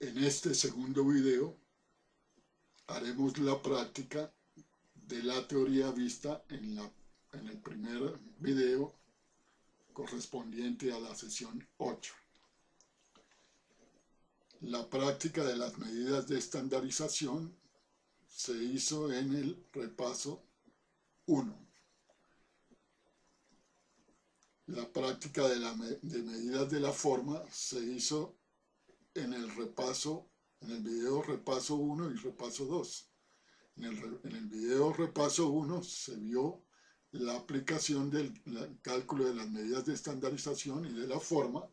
En este segundo video haremos la práctica de la teoría vista en el primer video correspondiente a la sesión 8. La práctica de las medidas de estandarización se hizo en el repaso 1. La práctica de medidas de la forma se hizo en el video repaso 1 y repaso 2. En el video repaso 1 se vio la aplicación del cálculo de las medidas de estandarización y de la forma,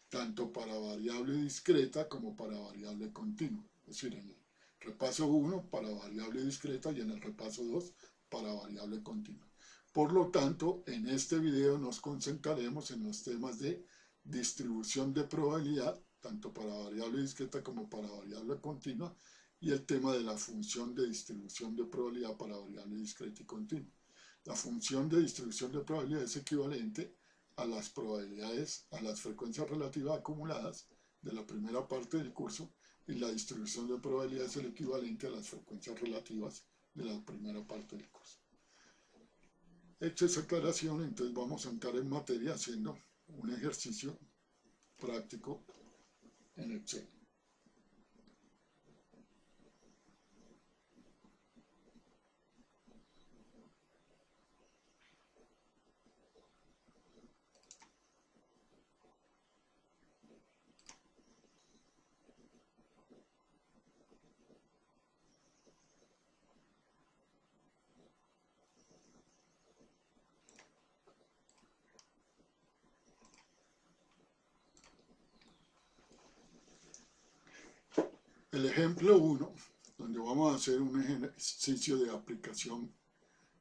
tanto para variable discreta como para variable continua. Es decir, en el repaso 1 para variable discreta y en el repaso 2 para variable continua. Por lo tanto, en este video nos concentraremos en los temas de distribución de probabilidad, tanto para variable discreta como para variable continua, y el tema de la función de distribución de probabilidad para variable discreta y continua. La función de distribución de probabilidad es equivalente a las probabilidades, a las frecuencias relativas acumuladas de la primera parte del curso, y la distribución de probabilidad es el equivalente a las frecuencias relativas de la primera parte del curso. Hecha esa aclaración, entonces vamos a entrar en materia haciendo un ejercicio práctico en Excel. El ejemplo 1, donde vamos a hacer un ejercicio de aplicación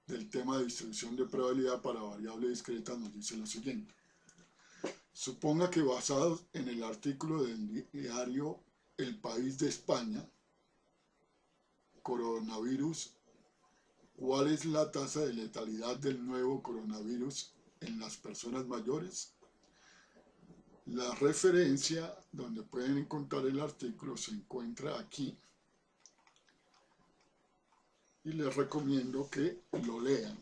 del tema de distribución de probabilidad para variable discreta, nos dice lo siguiente. Suponga que basados en el artículo del diario El País de España, coronavirus, ¿cuál es la tasa de letalidad del nuevo coronavirus en las personas mayores? La referencia donde pueden encontrar el artículo se encuentra aquí y les recomiendo que lo lean.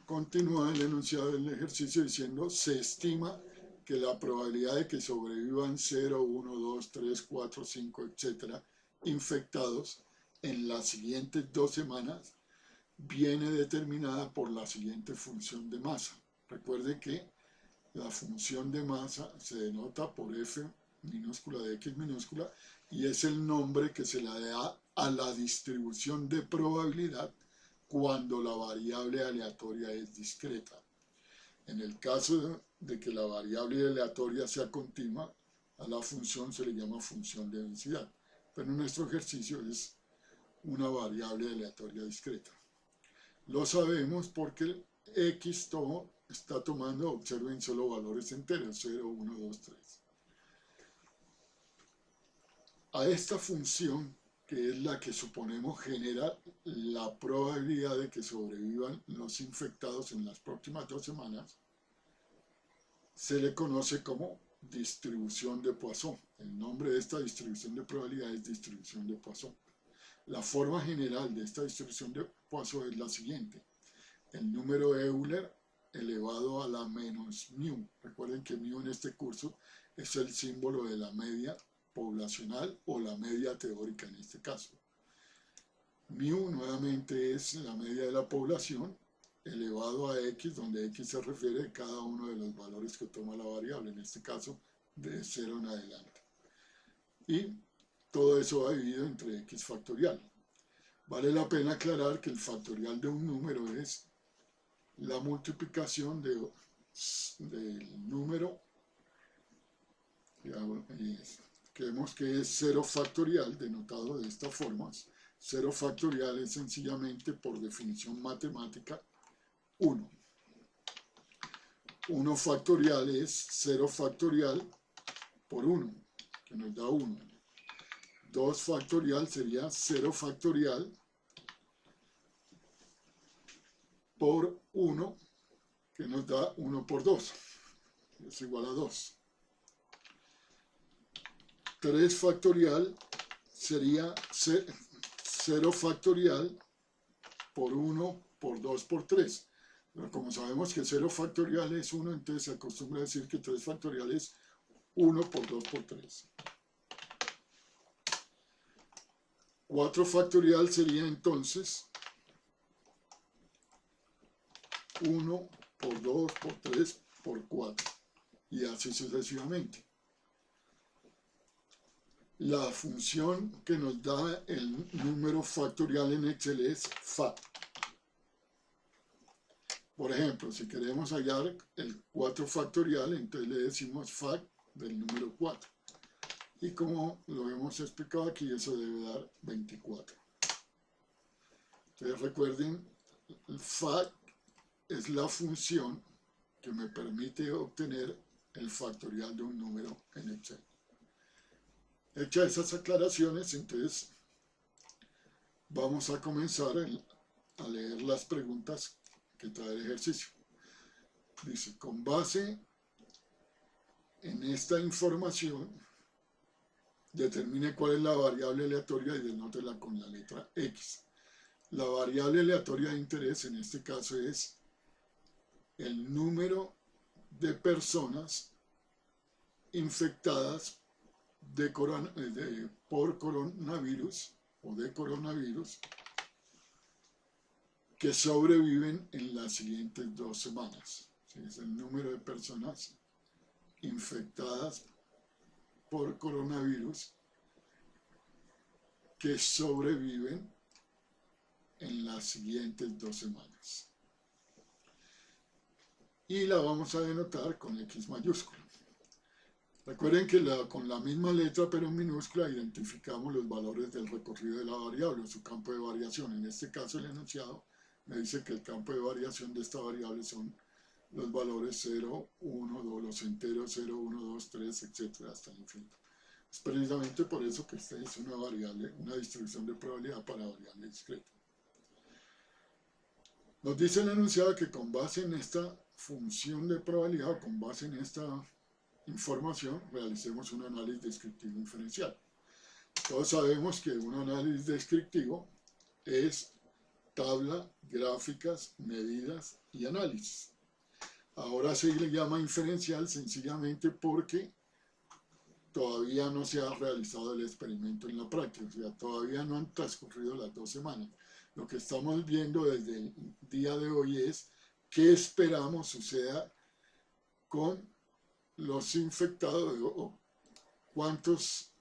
Continúa el enunciado del ejercicio diciendo: se estima que la probabilidad de que sobrevivan 0, 1, 2, 3, 4, 5, etc. infectados en las siguientes 2 semanas viene determinada por la siguiente función de masa. Recuerde que la función de masa se denota por f minúscula de x minúscula y es el nombre que se le da a la distribución de probabilidad cuando la variable aleatoria es discreta. En el caso de que la variable aleatoria sea continua, a la función se le llama función de densidad, pero en nuestro ejercicio es una variable aleatoria discreta. Lo sabemos porque x está tomando, observen, solo valores enteros, 0, 1, 2, 3. A esta función, que es la que suponemos genera la probabilidad de que sobrevivan los infectados en las próximas 2 semanas, se le conoce como distribución de Poisson. El nombre de esta distribución de probabilidad es distribución de Poisson. La forma general de esta distribución de Poisson es la siguiente: el número Euler elevado a la menos mu. Recuerden que mu en este curso es el símbolo de la media poblacional o la media teórica en este caso. Mu nuevamente es la media de la población elevado a x, donde x se refiere a cada uno de los valores que toma la variable, en este caso de 0 en adelante. Y todo eso va dividido entre x factorial. Vale la pena aclarar que el factorial de un número es la multiplicación del número, creemos que es 0 factorial, denotado de esta forma. 0 factorial es sencillamente, por definición matemática, 1. 1 factorial es 0 factorial por 1, que nos da 1. 2 factorial sería 0 factorial por 1, que nos da 1 por 2, es igual a 2. 3 factorial sería 0 factorial por 1, por 2, por 3. Pero como sabemos que 0 factorial es 1, entonces se acostumbra a decir que 3 factorial es 1 por 2 por 3. 4 factorial sería entonces 1 por 2 por 3 por 4. Y así sucesivamente. La función que nos da el número factorial en Excel es fact. Por ejemplo, si queremos hallar el 4 factorial, entonces le decimos fact del número 4. Y como lo hemos explicado aquí, eso debe dar 24. Entonces recuerden, el fact es la función que me permite obtener el factorial de un número en Excel. Hechas esas aclaraciones, entonces vamos a comenzar a leer las preguntas que trae el ejercicio. Dice, con base en esta información, determine cuál es la variable aleatoria y denótela con la letra X. La variable aleatoria de interés en este caso es el número de personas infectadas por coronavirus o de coronavirus que sobreviven en las siguientes 2 semanas. ¿Sí? Es el número de personas infectadas por coronavirus que sobreviven en las siguientes 2 semanas. Y la vamos a denotar con X mayúscula. Recuerden que con la misma letra pero en minúscula identificamos los valores del recorrido de la variable o su campo de variación. En este caso el enunciado me dice que el campo de variación de esta variable son los valores 0, 1, 2, los enteros 0, 1, 2, 3, etc. hasta el infinito. Es precisamente por eso que esta es una variable, una distribución de probabilidad para variable discreta. Nos dice el enunciado que con base en esta función de probabilidad o con base en esta información realicemos un análisis descriptivo inferencial. Todos sabemos que un análisis descriptivo es tabla, gráficas, medidas y análisis. Ahora se le llama inferencial sencillamente porque todavía no se ha realizado el experimento en la práctica, o sea, todavía no han transcurrido las 2 semanas. Lo que estamos viendo desde el día de hoy es qué esperamos suceda con los infectados o cuántos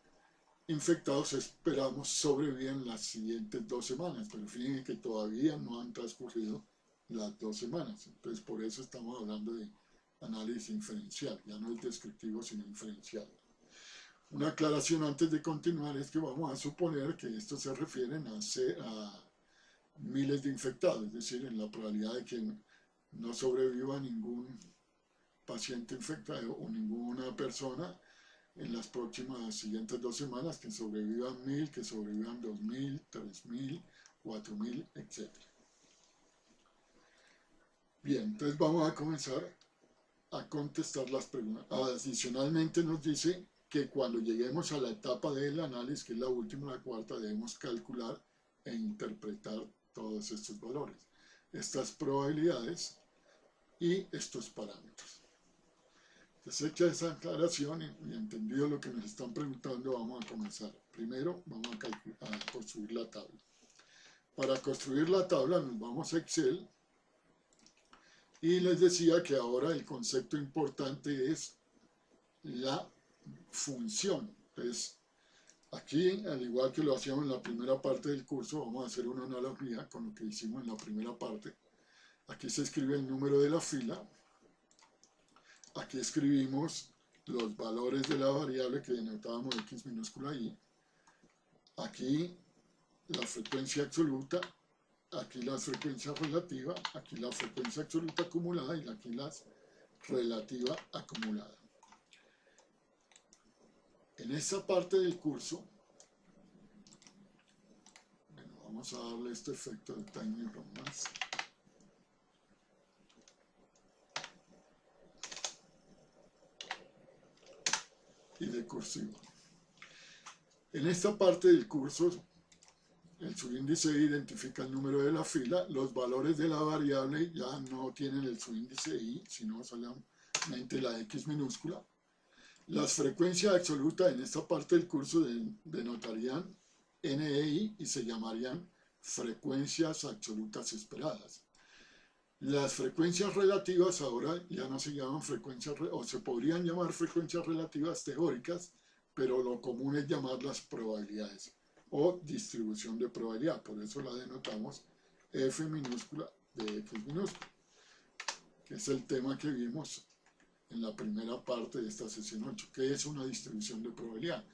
infectados esperamos sobreviven las siguientes 2 semanas, pero fíjense que todavía no han transcurrido las 2 semanas, entonces por eso estamos hablando de análisis inferencial, ya no es descriptivo sino inferencial. Una aclaración antes de continuar es que vamos a suponer que esto se refiere a miles de infectados, es decir, en la probabilidad de que no sobreviva ningún paciente infectado o ninguna persona en las próximas siguientes 2 semanas, que sobrevivan 1000, que sobrevivan 2000, 3000, 4000, etc. Bien, entonces vamos a comenzar a contestar las preguntas. Adicionalmente nos dice que cuando lleguemos a la etapa del análisis, que es la última, la cuarta, debemos calcular e interpretar todos estos valores, estas probabilidades y estos parámetros. Entonces, hecha esa aclaración y entendido lo que nos están preguntando, vamos a comenzar. Primero vamos a construir la tabla. Para construir la tabla nos vamos a Excel y les decía que ahora el concepto importante es la función. Entonces, aquí, al igual que lo hacíamos en la primera parte del curso, vamos a hacer una analogía con lo que hicimos en la primera parte. Aquí se escribe el número de la fila. Aquí escribimos los valores de la variable que denotábamos X minúscula I. Aquí la frecuencia absoluta, aquí la frecuencia relativa, aquí la frecuencia absoluta acumulada y aquí la relativa acumulada. En esta parte del curso, bueno, vamos a darle este efecto de Tiny Romance. Y de cursiva. En esta parte del curso, el subíndice I identifica el número de la fila, los valores de la variable ya no tienen el subíndice I, sino solamente la X minúscula. Las frecuencias absolutas en esta parte del curso denotarían NEI y se llamarían frecuencias absolutas esperadas. Las frecuencias relativas ahora ya no se llaman frecuencias, o se podrían llamar frecuencias relativas teóricas, pero lo común es llamarlas probabilidades o distribución de probabilidad, por eso la denotamos F minúscula de X minúscula, que es el tema que vimos en la primera parte de esta sesión 8, que es una distribución de probabilidad.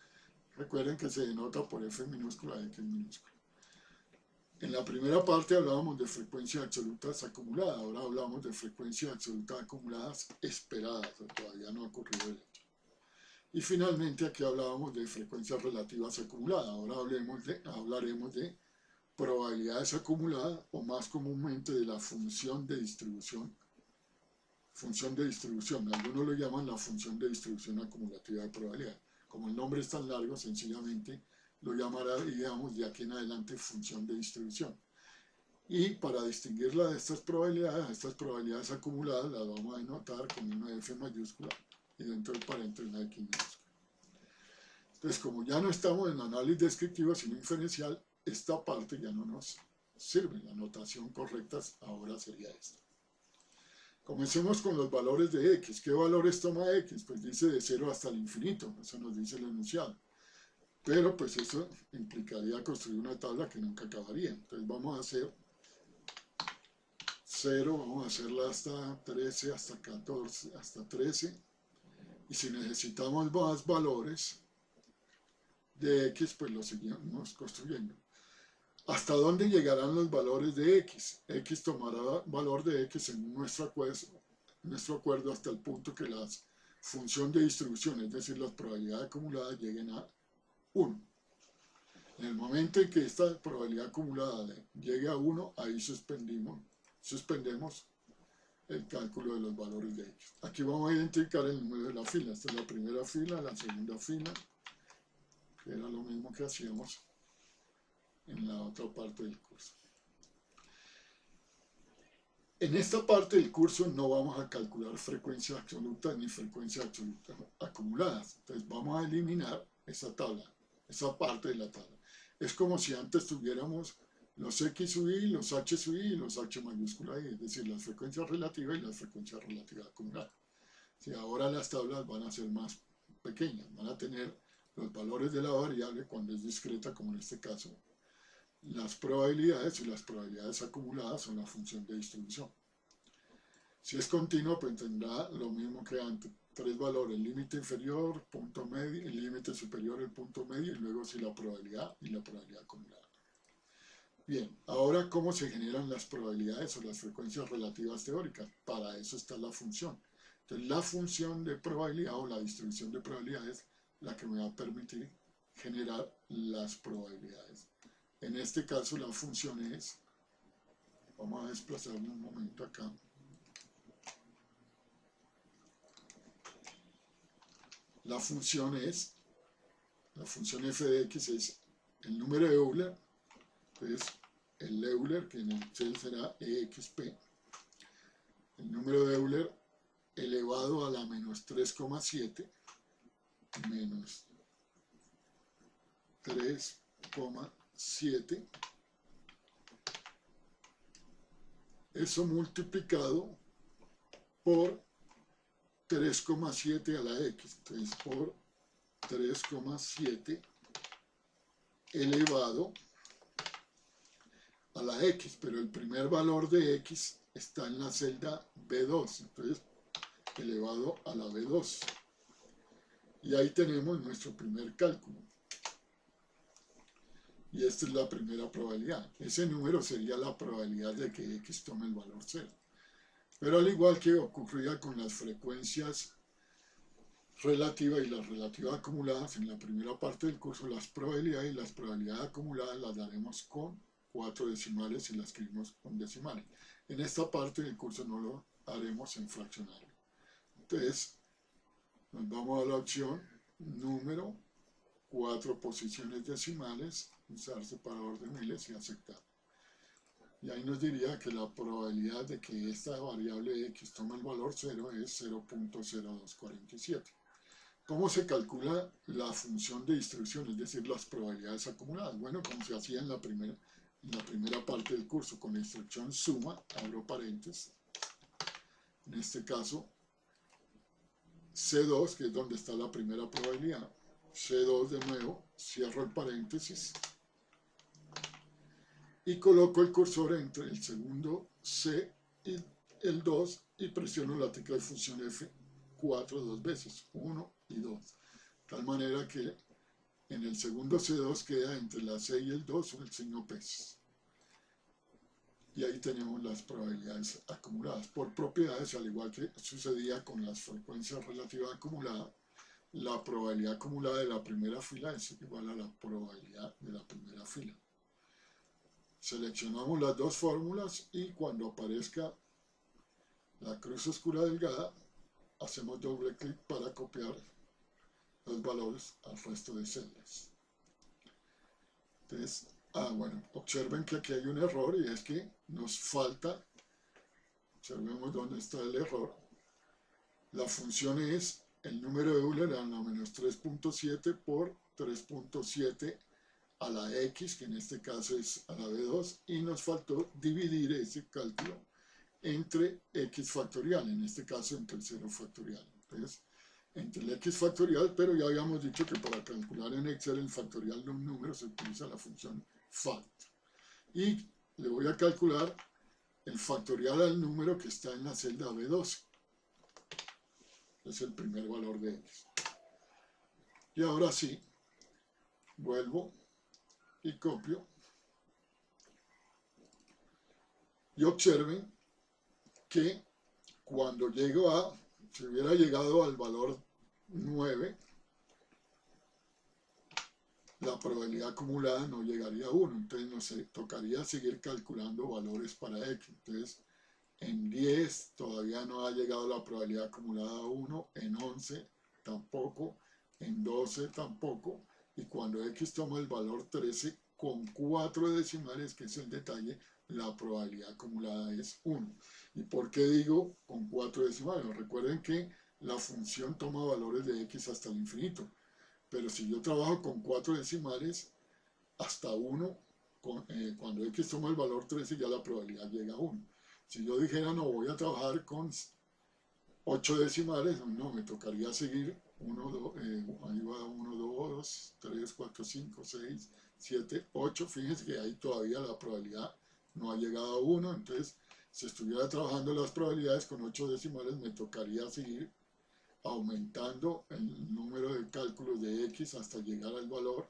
Recuerden que se denota por F minúscula de X minúscula. En la primera parte hablábamos de frecuencias absolutas acumuladas, ahora hablamos de frecuencias absolutas acumuladas esperadas, todavía no ha ocurrido el hecho. Y finalmente aquí hablábamos de frecuencias relativas acumuladas, ahora hablaremos de probabilidades acumuladas o más comúnmente de la función de distribución. Algunos lo llaman la función de distribución acumulativa de probabilidad. Como el nombre es tan largo, sencillamente lo llamaríamos de aquí en adelante función de distribución. Y para distinguirla de estas probabilidades acumuladas, las vamos a denotar con una F mayúscula y dentro del paréntesis una X minúscula. Entonces, como ya no estamos en análisis descriptivo, sino inferencial, esta parte ya no nos sirve. La notación correcta ahora sería esta. Comencemos con los valores de X. ¿Qué valores toma X? Pues dice de 0 hasta el infinito, eso nos dice el enunciado. Pero pues eso implicaría construir una tabla que nunca acabaría. Entonces vamos a hacer 0, vamos a hacerla hasta 13, hasta 14, hasta 13. Y si necesitamos más valores de X, pues lo seguimos construyendo. ¿Hasta dónde llegarán los valores de X? X tomará valor de X en nuestro acuerdo hasta el punto que la función de distribución, es decir, las probabilidades acumuladas, lleguen a 1. En el momento en que esta probabilidad acumulada llegue a 1, ahí suspendemos el cálculo de los valores de X. Aquí vamos a identificar el número de la fila. Esta es la primera fila, la segunda fila, que era lo mismo que hacíamos en la otra parte del curso. En esta parte del curso no vamos a calcular frecuencias absolutas ni frecuencias absolutas acumuladas. Entonces vamos a eliminar esa tabla, esa parte de la tabla. Es como si antes tuviéramos los X sub I, los H sub I y los H mayúscula I, es decir, las frecuencias relativas y las frecuencias relativas acumuladas. Si ahora las tablas van a ser más pequeñas, van a tener los valores de la variable cuando es discreta, como en este caso. Las probabilidades y las probabilidades acumuladas son la función de distribución. Si es continua, pues tendrá lo mismo que antes. 3 valores, límite inferior, punto medio, el límite superior, el punto medio, y luego si la probabilidad y la probabilidad acumulada. Bien, ahora ¿cómo se generan las probabilidades o las frecuencias relativas teóricas? Para eso está la función. Entonces la función de probabilidad o la distribución de probabilidades es la que me va a permitir generar las probabilidades. En este caso la función es, vamos a desplazarnos un momento acá. La función f de x es el número de Euler, entonces el Euler, que en el Excel será exp, el número de Euler elevado a la menos 3,7 menos 3,7, eso multiplicado por 3,7 a la x, entonces por 3,7 elevado a la x, pero el primer valor de x está en la celda B2, entonces elevado a la B2. Y ahí tenemos nuestro primer cálculo. Y esta es la primera probabilidad. Ese número sería la probabilidad de que x tome el valor 0. Pero al igual que ocurría con las frecuencias relativas y las relativas acumuladas, en la primera parte del curso las probabilidades y las probabilidades acumuladas las daremos con 4 decimales y las escribimos con decimales. En esta parte del curso no lo haremos en fraccionario. Entonces, nos vamos a la opción número 4 posiciones decimales, usar separador de miles y aceptar. Y ahí nos diría que la probabilidad de que esta variable x tome el valor 0 es 0.0247. ¿Cómo se calcula la función de distribución, es decir, las probabilidades acumuladas? Bueno, como se hacía en la primera parte del curso, con la instrucción suma, abro paréntesis. En este caso, C2, que es donde está la primera probabilidad. C2 de nuevo, cierro el paréntesis. Y coloco el cursor entre el segundo C y el 2 y presiono la tecla de función F4 dos veces, 1 y 2. De tal manera que en el segundo C2 queda entre la C y el 2 el signo pesos. Y ahí tenemos las probabilidades acumuladas. Por propiedades, al igual que sucedía con las frecuencias relativas acumuladas, la probabilidad acumulada de la primera fila es igual a la probabilidad de la primera fila. Seleccionamos las dos fórmulas y cuando aparezca la cruz oscura delgada, hacemos doble clic para copiar los valores al resto de celdas. Entonces, bueno, observen que aquí hay un error y es que nos falta, observemos dónde está el error. La función es el número de Euler a la menos 3.7 por 3.7 a la x, que en este caso es a la b2, y nos faltó dividir ese cálculo entre x factorial, en este caso entre el 0 factorial. Entonces, entre el x factorial, pero ya habíamos dicho que para calcular en Excel el factorial de un número se utiliza la función fact. Y le voy a calcular el factorial al número que está en la celda B12. Es el primer valor de x. Y ahora sí, vuelvo y copio. Y observen que cuando llego a, si hubiera llegado al valor 9, la probabilidad acumulada no llegaría a 1, entonces nos tocaría seguir calculando valores para x. Entonces, en 10 todavía no ha llegado la probabilidad acumulada a 1, en 11 tampoco, en 12 tampoco, y cuando x toma el valor 13 con 4 decimales, que es el detalle, la probabilidad acumulada es 1. ¿Y por qué digo con 4 decimales? Recuerden que la función toma valores de x hasta el infinito, pero si yo trabajo con 4 decimales, hasta 1, cuando x toma el valor 13 ya la probabilidad llega a 1. Si yo dijera no, voy a trabajar con 8 decimales, no, me tocaría seguir 1, 2, ahí va 1, 2, 3, 4, 5, 6, 7, 8, fíjense que ahí todavía la probabilidad no ha llegado a 1, entonces si estuviera trabajando las probabilidades con 8 decimales me tocaría seguir aumentando el número de cálculos de x hasta llegar al valor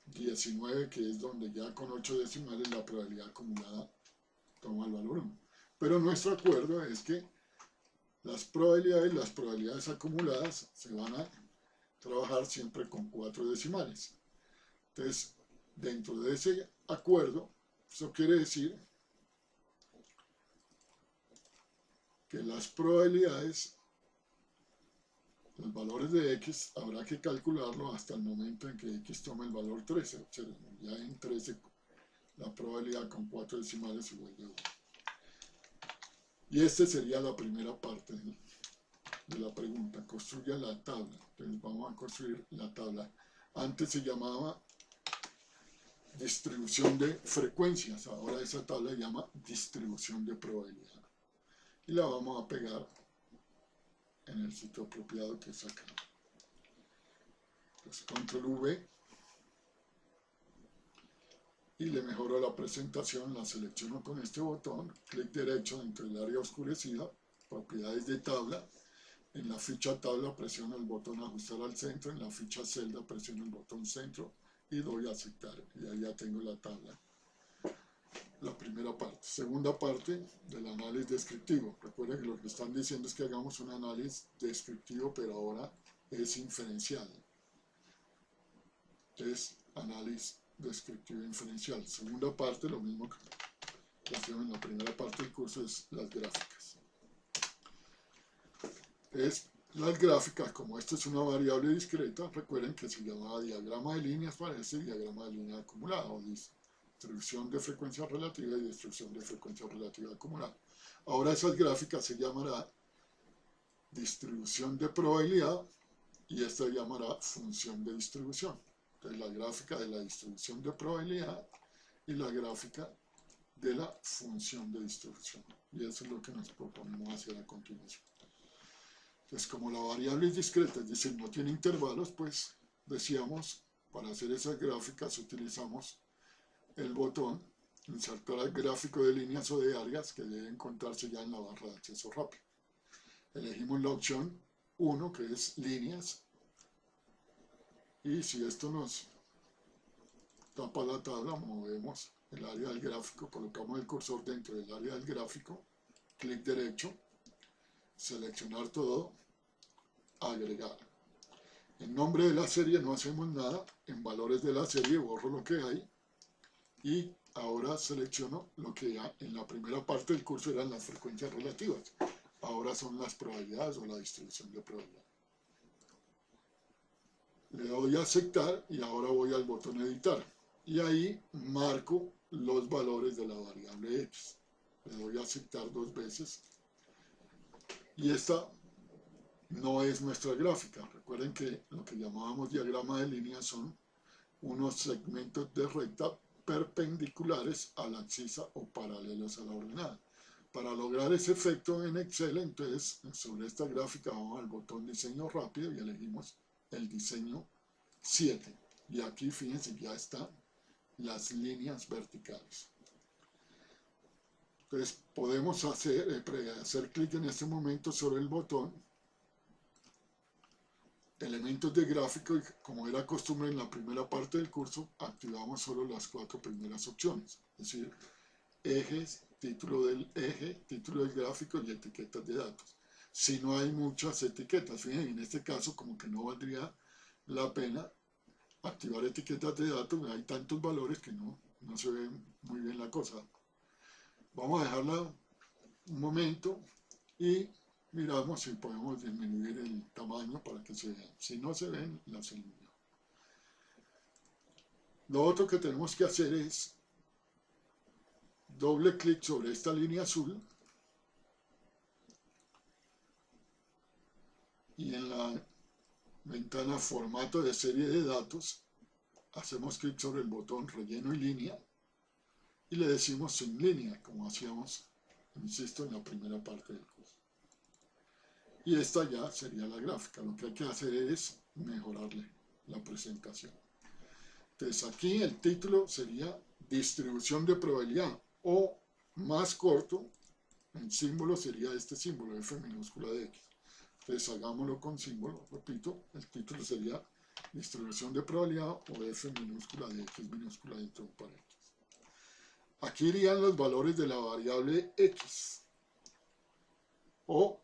19, que es donde ya con 8 decimales la probabilidad acumulada toma el valor 1. Pero nuestro acuerdo es que las probabilidades acumuladas se van a trabajar siempre con 4 decimales. Entonces, dentro de ese acuerdo, eso quiere decir que las probabilidades, los valores de x, habrá que calcularlo hasta el momento en que x tome el valor 13. Observen, ya en 13 la probabilidad con 4 decimales se vuelve 1. Y esta sería la primera parte de la pregunta. Construya la tabla. Entonces vamos a construir la tabla. Antes se llamaba distribución de frecuencias. Ahora esa tabla se llama distribución de probabilidad. Y la vamos a pegar en el sitio apropiado, que es acá. Entonces control V y le mejoro la presentación, la selecciono con este botón, clic derecho dentro del área oscurecida, propiedades de tabla. En la ficha tabla presiono el botón ajustar al centro, en la ficha celda presiono el botón centro y doy a aceptar. Y ahí ya tengo la tabla. La primera parte. Segunda parte del análisis descriptivo. Recuerden que lo que están diciendo es que hagamos un análisis descriptivo, pero ahora es inferencial. Es análisis descriptivo inferencial. Segunda parte, lo mismo que hacemos en la primera parte del curso, es las gráficas. Las gráficas, como esto es una variable discreta, recuerden que se llamaba diagrama de líneas para este diagrama de línea acumulada, o distribución de frecuencia relativa y distribución de frecuencia relativa acumulada. Ahora esas gráficas se llamará distribución de probabilidad y esta se llamará función de distribución. Entonces la gráfica de la distribución de probabilidad y la gráfica de la función de distribución. Y eso es lo que nos proponemos hacer a continuación. Entonces, como la variable es discreta, es decir, no tiene intervalos, pues decíamos, para hacer esas gráficas utilizamos el botón insertar gráfico de líneas o de áreas que debe encontrarse ya en la barra de acceso rápido. Elegimos la opción 1, que es líneas, y si esto nos tapa la tabla, movemos el área del gráfico, colocamos el cursor dentro del área del gráfico, clic derecho, seleccionar todo, agregar. En nombre de la serie no hacemos nada, en valores de la serie borro lo que hay y ahora selecciono lo que ya en la primera parte del curso eran las frecuencias relativas, ahora son las probabilidades o la distribución de probabilidad. Le doy a aceptar y ahora voy al botón editar y ahí marco los valores de la variable x. Le doy a aceptar 2 veces y esta no es nuestra gráfica. Recuerden que lo que llamábamos diagrama de líneas son unos segmentos de recta perpendiculares a la abscisa o paralelos a la ordenada. Para lograr ese efecto en Excel, entonces sobre esta gráfica vamos al botón diseño rápido y elegimos el diseño 7. Y aquí fíjense ya están las líneas verticales. Entonces podemos hacer clic en este momento sobre el botón elementos de gráfico y como era costumbre en la primera parte del curso activamos solo las 4 primeras opciones, es decir, ejes, título del eje, título del gráfico y etiquetas de datos. Si no hay muchas etiquetas, fíjense, en este caso como que no valdría la pena activar etiquetas de datos, hay tantos valores que no se ve muy bien la cosa. Vamos a dejarla un momento y miramos si podemos disminuir el tamaño para que se vean. Si no se ven, las elimino. Lo otro que tenemos que hacer es doble clic sobre esta línea azul y en la ventana formato de serie de datos hacemos clic sobre el botón relleno y línea y le decimos sin línea, como hacíamos, insisto, en la primera parte del curso. Y esta ya sería la gráfica. Lo que hay que hacer es mejorarle la presentación. Entonces aquí el título sería distribución de probabilidad o más corto, el símbolo sería este símbolo, F minúscula de X. Entonces hagámoslo con símbolo, repito, el título sería distribución de probabilidad o F minúscula de X minúscula dentro de un paréntesis. Aquí irían los valores de la variable X o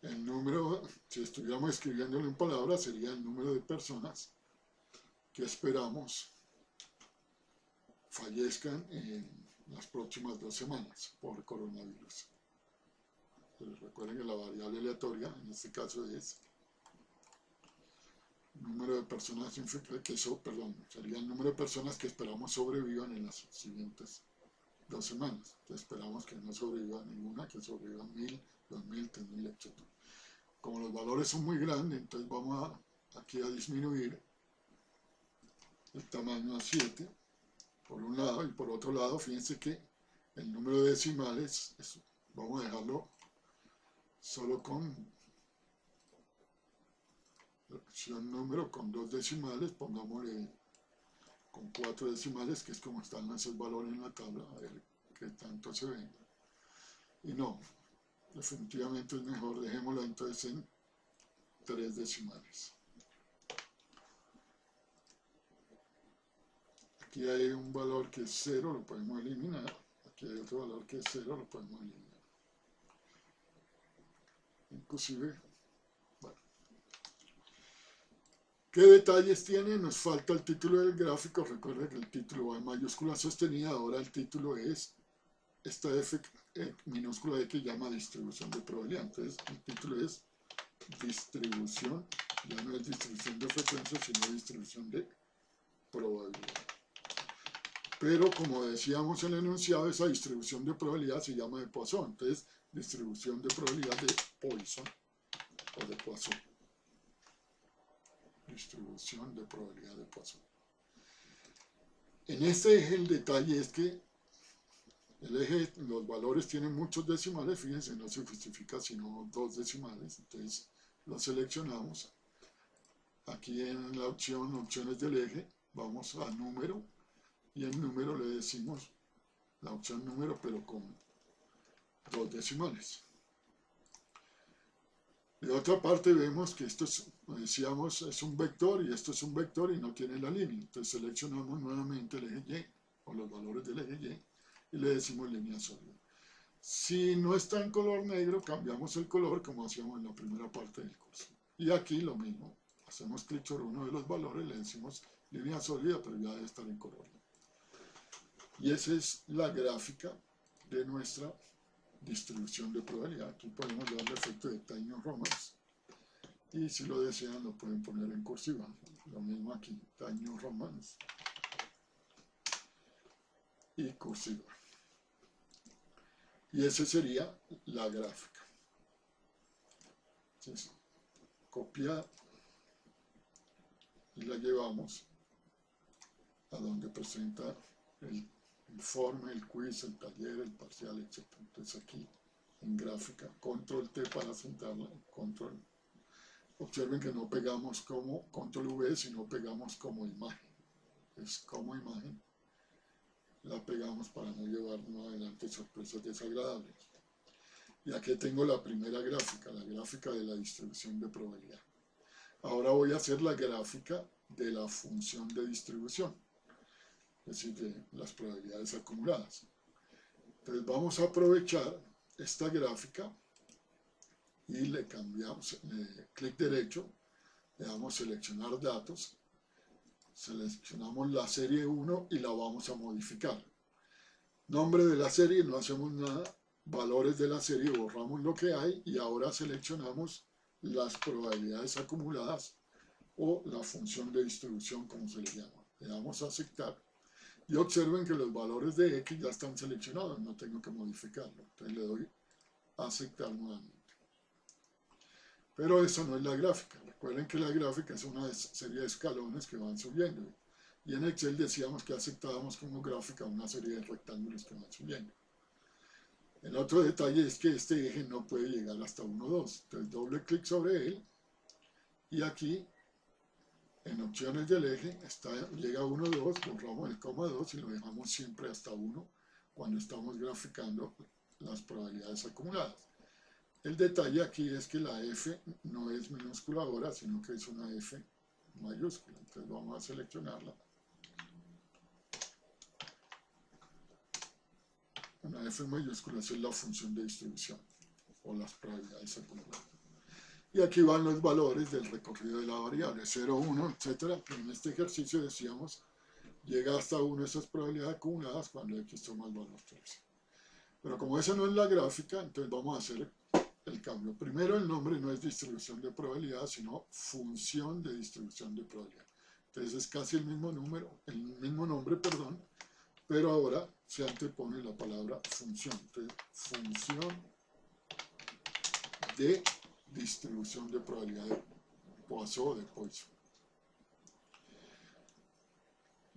el número, si estuviéramos escribiéndolo en palabras, sería el número de personas que esperamos fallezcan en las próximas 2 semanas por coronavirus. Pero recuerden que la variable aleatoria, en este caso es número de personas infectadas, sería el número de personas que esperamos sobrevivan en las siguientes 2 semanas. Entonces esperamos que no sobreviva ninguna, que sobrevivan 1000, 2000, 3000, etc. Como los valores son muy grandes, entonces vamos aquí a disminuir el tamaño a 7 por un lado y por otro lado fíjense que el número de decimales vamos a dejarlo solo con la opción número con 2 decimales, pongámosle con 4 decimales, que es como están esos valores en la tabla, a ver qué tanto se ven. Y no, definitivamente es mejor, dejémoslo entonces en 3 decimales. Aquí hay un valor que es 0, lo podemos eliminar. Aquí hay otro valor que es 0, lo podemos eliminar. Inclusive, bueno. ¿Qué detalles tiene? Nos falta el título del gráfico. Recuerden que el título va en mayúscula sostenida. Ahora el título es esta F minúscula X llama distribución de probabilidad. Entonces el título es distribución, ya no es distribución de frecuencia, sino distribución de probabilidad. Pero como decíamos en el enunciado, esa distribución de probabilidad se llama de Poisson. Entonces, distribución de probabilidad de Poisson o de Poisson. Distribución de probabilidad de Poisson. En este eje el detalle es que el eje, los valores tienen muchos decimales, fíjense, no se justifica sino 2 decimales, entonces lo seleccionamos. Aquí en la opción, opciones del eje, vamos a número, y en número le decimos la opción número, pero con 2 decimales. De otra parte vemos que esto es, decíamos, es un vector y esto es un vector y no tiene la línea. Entonces seleccionamos nuevamente el eje Y o los valores del eje Y y le decimos línea sólida. Si no está en color negro, cambiamos el color como hacíamos en la primera parte del curso. Y aquí lo mismo, hacemos clic sobre uno de los valores, le decimos línea sólida, pero ya debe estar en color negro. Y esa es la gráfica de nuestra distribución de probabilidad. Aquí podemos darle efecto de Times New Roman y si lo desean lo pueden poner en cursiva. Lo mismo aquí, Times New Roman y cursiva. Y esa sería la gráfica. Entonces, copiar y la llevamos a donde presenta el informe, el quiz, el taller, el parcial, etc. Entonces aquí en gráfica, control T para sentarla, control. Observen que no pegamos como control V, sino pegamos como imagen. Es como imagen. La pegamos para no llevarnos adelante sorpresas desagradables. Y aquí tengo la primera gráfica, la gráfica de la distribución de probabilidad. Ahora voy a hacer la gráfica de la función de distribución, es decir, de las probabilidades acumuladas. Entonces vamos a aprovechar esta gráfica y le cambiamos, clic derecho, le damos seleccionar datos, seleccionamos la serie 1 y la vamos a modificar. Nombre de la serie, no hacemos nada, valores de la serie, borramos lo que hay y ahora seleccionamos las probabilidades acumuladas o la función de distribución, como se le llama. Le damos a aceptar y observen que los valores de X ya están seleccionados, no tengo que modificarlo. Entonces le doy a aceptar nuevamente. Pero esa no es la gráfica. Recuerden que la gráfica es una serie de escalones que van subiendo. Y en Excel decíamos que aceptábamos como gráfica una serie de rectángulos que van subiendo. El otro detalle es que este eje no puede llegar hasta 1, 2. Entonces doble clic sobre él y aquí en opciones del eje llega a 1, 2, borramos el coma 2 y lo dejamos siempre hasta 1 cuando estamos graficando las probabilidades acumuladas. El detalle aquí es que la F no es minúscula ahora, sino que es una F mayúscula. Entonces vamos a seleccionarla. Una F mayúscula es la función de distribución o las probabilidades acumuladas. Y aquí van los valores del recorrido de la variable, 0, 1, etc. Que en este ejercicio decíamos, llega hasta 1 esas probabilidades acumuladas cuando X toma el valor 3. Pero como esa no es la gráfica, entonces vamos a hacer el cambio. Primero, el nombre no es distribución de probabilidad, sino función de distribución de probabilidad. Entonces es casi el mismo número, el mismo nombre, perdón, pero ahora se antepone la palabra función. Entonces, función de distribución de probabilidad de Poisson o de Poisson.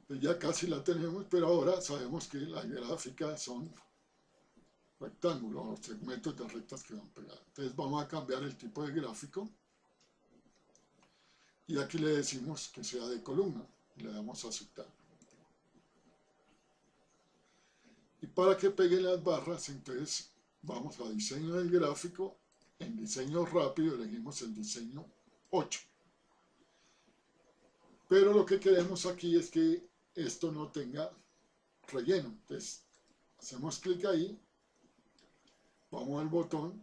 Pues ya casi la tenemos, pero ahora sabemos que la gráfica son rectángulos o segmentos de rectas que van pegadas. Entonces vamos a cambiar el tipo de gráfico y aquí le decimos que sea de columna y le damos a aceptar. Y para que pegue las barras, entonces vamos a diseño del gráfico. En diseño rápido elegimos el diseño 8. Pero lo que queremos aquí es que esto no tenga relleno. Entonces hacemos clic ahí, vamos al botón,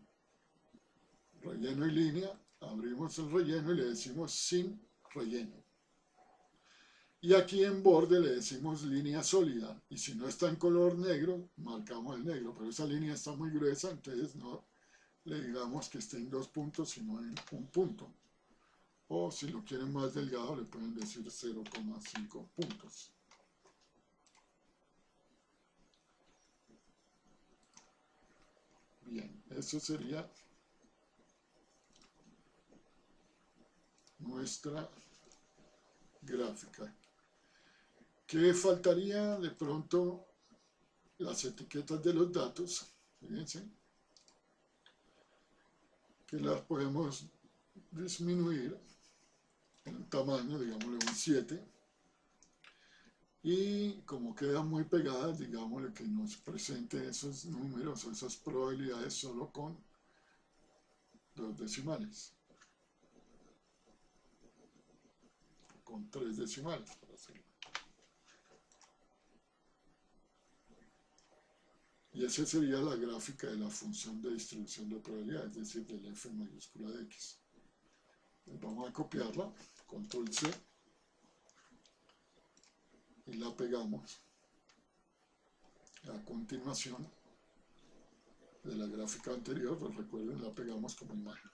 relleno y línea, abrimos el relleno y le decimos sin relleno. Y aquí en borde le decimos línea sólida, y si no está en color negro, marcamos el negro, pero esa línea está muy gruesa, entonces no le digamos que esté en 2 puntos, sino en 1 punto. O si lo quieren más delgado, le pueden decir 0,5 puntos. Bien, eso sería nuestra gráfica. ¿Qué faltaría? De pronto las etiquetas de los datos, fíjense, que las podemos disminuir en tamaño, digámosle un 7, y como quedan muy pegadas, digámosle que nos presente esos números o esas probabilidades solo con 2 decimales, con 3 decimales para hacerlo. Y esa sería la gráfica de la función de distribución de probabilidad, es decir, del f mayúscula de x. Entonces vamos a copiarla, control C, y la pegamos a continuación de la gráfica anterior, pues recuerden, la pegamos como imagen.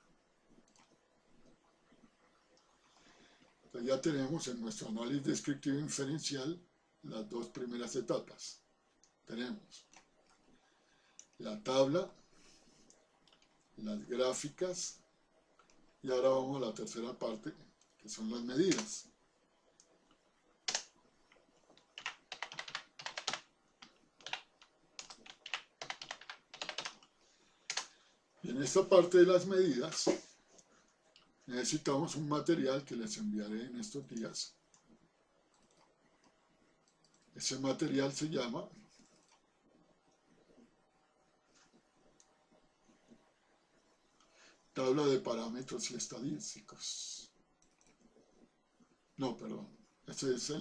Entonces ya tenemos en nuestro análisis descriptivo inferencial las 2 primeras etapas. Tenemos la tabla, las gráficas, y ahora vamos a la tercera parte, que son las medidas. Y en esta parte de las medidas necesitamos un material que les enviaré en estos días. Ese material se llama tabla de parámetros y estadísticos. No, perdón. Ese es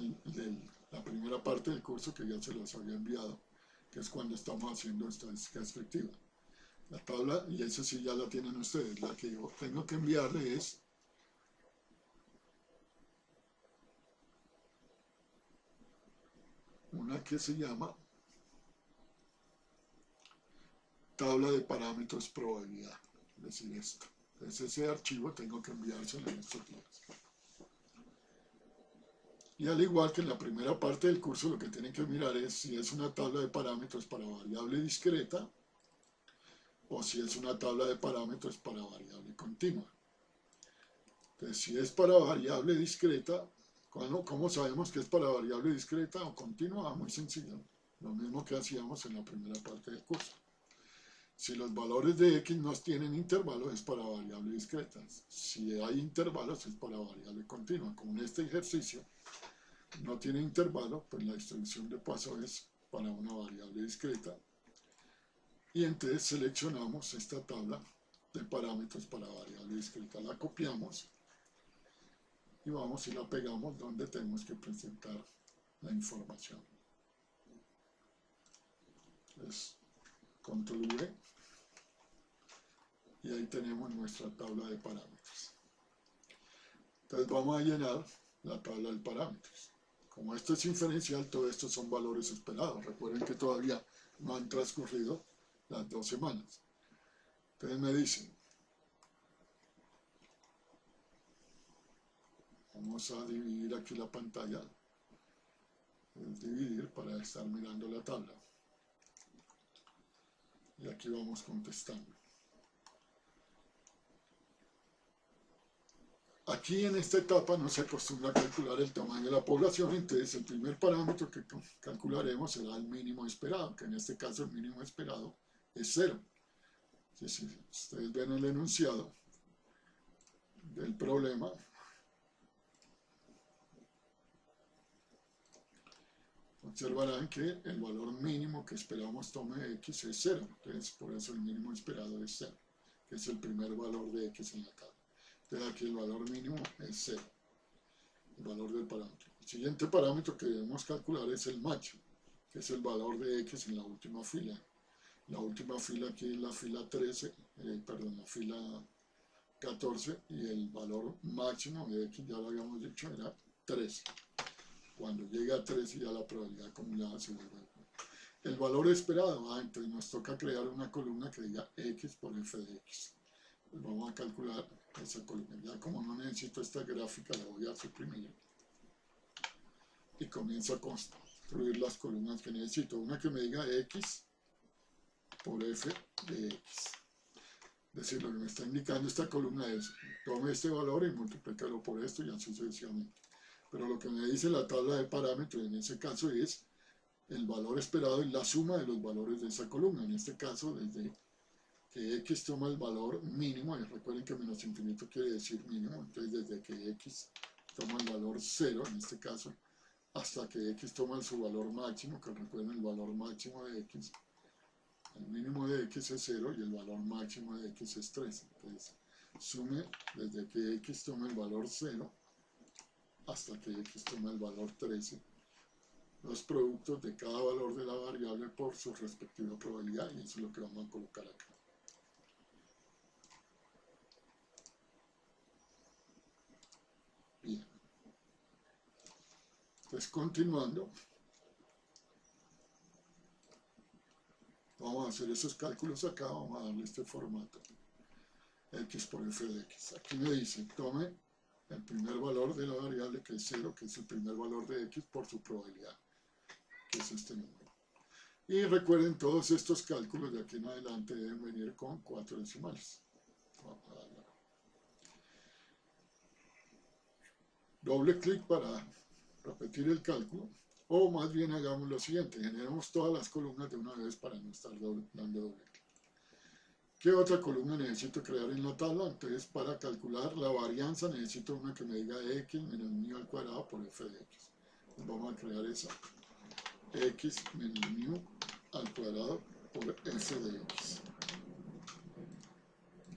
la primera parte del curso que ya se los había enviado, que es cuando estamos haciendo estadística descriptiva. La tabla, y esa sí ya la tienen ustedes, la que yo tengo que enviarle es una que se llama tabla de parámetros probabilidad, es decir, esto. Entonces ese archivo tengo que enviárselo en estos días. Y al igual que en la primera parte del curso, lo que tienen que mirar es si es una tabla de parámetros para variable discreta o si es una tabla de parámetros para variable continua. Entonces, si es para variable discreta, ¿cómo sabemos que es para variable discreta o continua? Muy sencillo, lo mismo que hacíamos en la primera parte del curso. Si los valores de x no tienen intervalos, es para variable discreta. Si hay intervalos, es para variable continua. Como en este ejercicio no tiene intervalo, pues la distribución de paso es para una variable discreta. Y entonces seleccionamos esta tabla de parámetros para variable discreta, la copiamos y vamos y la pegamos donde tenemos que presentar la información. Entonces, control V, y ahí tenemos nuestra tabla de parámetros. Entonces vamos a llenar la tabla de parámetros. Como esto es inferencial, todo esto son valores esperados. Recuerden que todavía no han transcurrido las 2 semanas. Entonces me dicen, vamos a dividir aquí la pantalla, es dividir para estar mirando la tabla. Y aquí vamos contestando. Aquí en esta etapa no se acostumbra a calcular el tamaño de la población, entonces el primer parámetro que calcularemos será el mínimo esperado, que en este caso el mínimo esperado es 0. Si ustedes ven el enunciado del problema, observarán que el valor mínimo que esperamos tome x es 0, entonces por eso el mínimo esperado es 0, que es el primer valor de x en la tabla. Entonces aquí el valor mínimo es 0, el valor del parámetro. El siguiente parámetro que debemos calcular es el máximo, que es el valor de x en la última fila. La última fila aquí es la fila 13, la fila 14, y el valor máximo de x, ya lo habíamos dicho, era 13. Cuando llegue a 13 ya la probabilidad acumulada se vuelve 1. El valor esperado, entonces nos toca crear una columna que diga x por f de x. Pues vamos a calcular esa columna. Ya como no necesito esta gráfica, la voy a suprimir. Y comienzo a construir las columnas que necesito. Una que me diga x por f de x. Es decir, lo que me está indicando esta columna es, tome este valor y multiplícalo por esto y así sucesivamente. Pero lo que me dice la tabla de parámetros en ese caso es el valor esperado y la suma de los valores de esa columna. En este caso, desde que x toma el valor mínimo, y recuerden que menos infinito quiere decir mínimo, entonces desde que x toma el valor 0, en este caso, hasta que x toma su valor máximo, que recuerden el valor máximo de x, el mínimo de x es 0 y el valor máximo de x es 3. Entonces, sume desde que x toma el valor 0 hasta que x toma el valor 13, los productos de cada valor de la variable por su respectiva probabilidad, y eso es lo que vamos a colocar acá. Bien. Entonces, continuando, vamos a hacer esos cálculos acá, vamos a darle este formato, x por f de x. Aquí me dice, tome el primer valor de la variable que es 0, que es el primer valor de x por su probabilidad, que es este número. Y recuerden, todos estos cálculos de aquí en adelante deben venir con 4 decimales. Vamos a darle. Doble clic para repetir el cálculo, o más bien hagamos lo siguiente, generemos todas las columnas de una vez para no estar dando doble clic. ¿Qué otra columna necesito crear en la tabla? Entonces, para calcular la varianza necesito una que me diga x menos μ al cuadrado por f de x. Entonces, vamos a crear esa, x menos μ al cuadrado por f de x.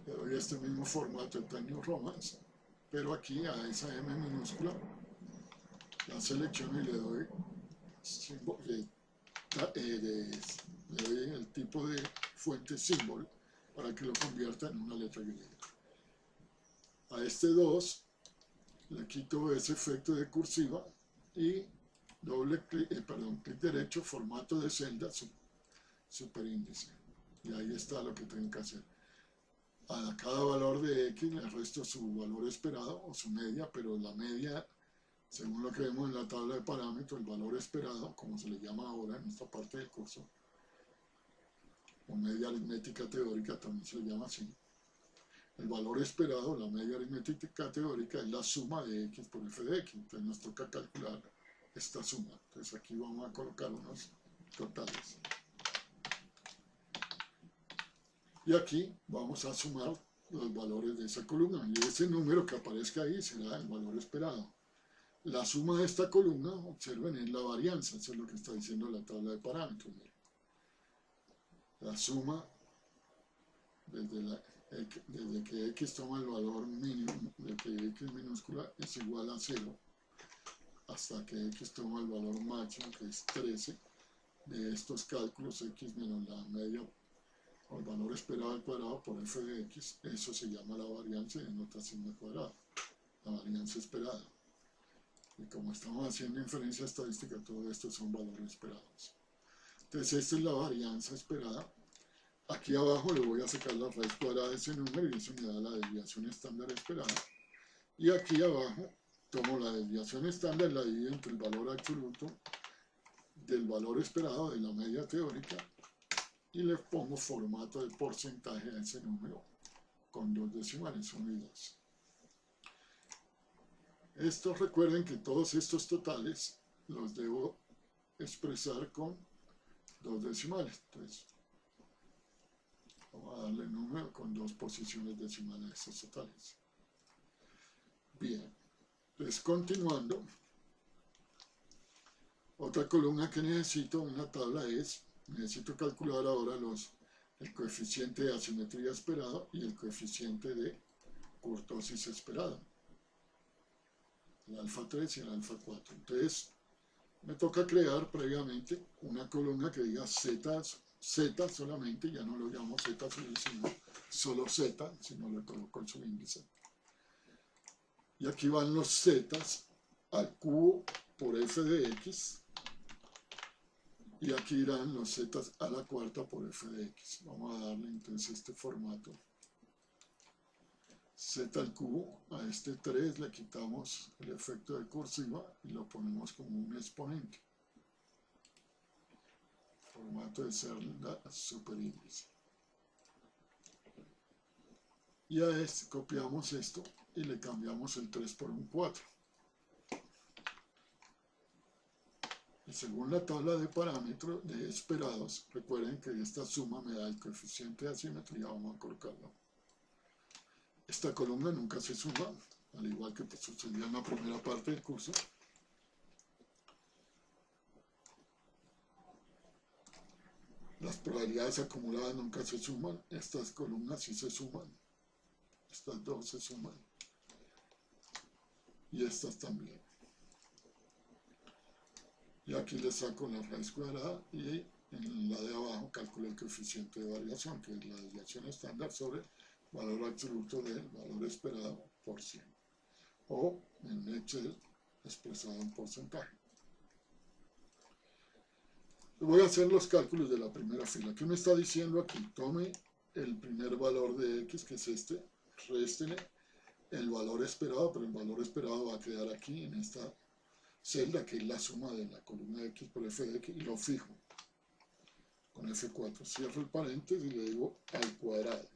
Le doy este mismo formato de Times New Roman, pero aquí a esa m minúscula la selecciono y le doy el tipo de fuente símbolo para que lo convierta en una letra griega. A este 2 le quito ese efecto de cursiva y clic derecho, formato de celda, superíndice. Y ahí está lo que tengo que hacer. A cada valor de x le resto su valor esperado o su media, pero la media, según lo que vemos en la tabla de parámetros, el valor esperado, como se le llama ahora en esta parte del curso, o media aritmética teórica también se le llama así. El valor esperado, la media aritmética teórica, es la suma de x por f de x. Entonces nos toca calcular esta suma. Entonces aquí vamos a colocar unos totales. Y aquí vamos a sumar los valores de esa columna. Y ese número que aparezca ahí será el valor esperado. La suma de esta columna, observen, es la varianza. Eso es lo que está diciendo la tabla de parámetros. La suma desde que x toma el valor mínimo, de que x minúscula es igual a 0, hasta que x toma el valor máximo, que es 13, de estos cálculos x menos la media o el valor esperado al cuadrado por f de x, eso se llama la varianza de notación al cuadrado, la varianza esperada. Y como estamos haciendo inferencia estadística, todo esto son valores esperados. Entonces esta es la varianza esperada. Aquí abajo le voy a sacar la raíz cuadrada de ese número y eso me da la desviación estándar esperada. Y aquí abajo tomo la desviación estándar y la divido entre el valor absoluto del valor esperado de la media teórica y le pongo formato de porcentaje a ese número con 2 decimales, 1 y 2. Esto, recuerden que todos estos totales los debo expresar con 2 decimales. Entonces, vamos a darle número con 2 posiciones decimales a estos totales. Bien, entonces continuando, otra columna que necesito en la tabla es, necesito calcular ahora el coeficiente de asimetría esperado y el coeficiente de kurtosis esperado, el alfa 3 y el alfa 4. Entonces, me toca crear previamente una columna que diga z solamente, ya no lo llamo z, sino solo z, si no le coloco el subíndice. Y aquí van los z al cubo por f de x, y aquí irán los z a la cuarta por f de x. Vamos a darle entonces este formato. Z al cubo, a este 3 le quitamos el efecto de cursiva y lo ponemos como un exponente. Formato de celda superíndice. Y a este copiamos esto y le cambiamos el 3 por un 4. Y según la tabla de parámetros de esperados, recuerden que esta suma me da el coeficiente de asimetría, vamos a colocarlo. Esta columna nunca se suma, al igual que sucedía en la primera parte del curso. Las probabilidades acumuladas nunca se suman, estas columnas sí se suman, estas dos se suman, y estas también. Y aquí le saco la raíz cuadrada y en la de abajo calculo el coeficiente de variación, que es la desviación estándar sobre valor absoluto del valor esperado por 100, o en Excel expresado en porcentaje. Voy a hacer los cálculos de la primera fila. ¿Qué me está diciendo aquí? Tome el primer valor de x, que es este, réstele el valor esperado, pero el valor esperado va a quedar aquí en esta celda, que es la suma de la columna de x por f de x, y lo fijo con F4. Cierro el paréntesis y le digo al cuadrado.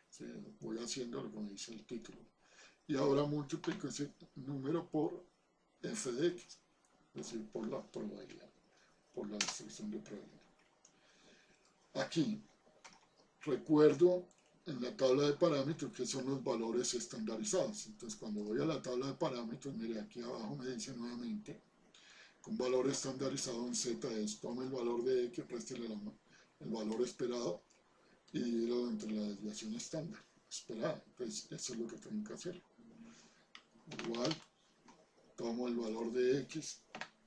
¿Sí? Voy haciendo lo que me dice el título. Y ahora multiplico ese número por f de x, es decir, por la probabilidad, por la distribución de probabilidad. Aquí recuerdo en la tabla de parámetros que son los valores estandarizados. Entonces, cuando voy a la tabla de parámetros, mire, aquí abajo me dice nuevamente que un valor estandarizado en z es: tome el valor de x, réstele el valor esperado y divídelo entre la desviación estándar esperada. Entonces, eso es lo que tengo que hacer. Igual, tomo el valor de x,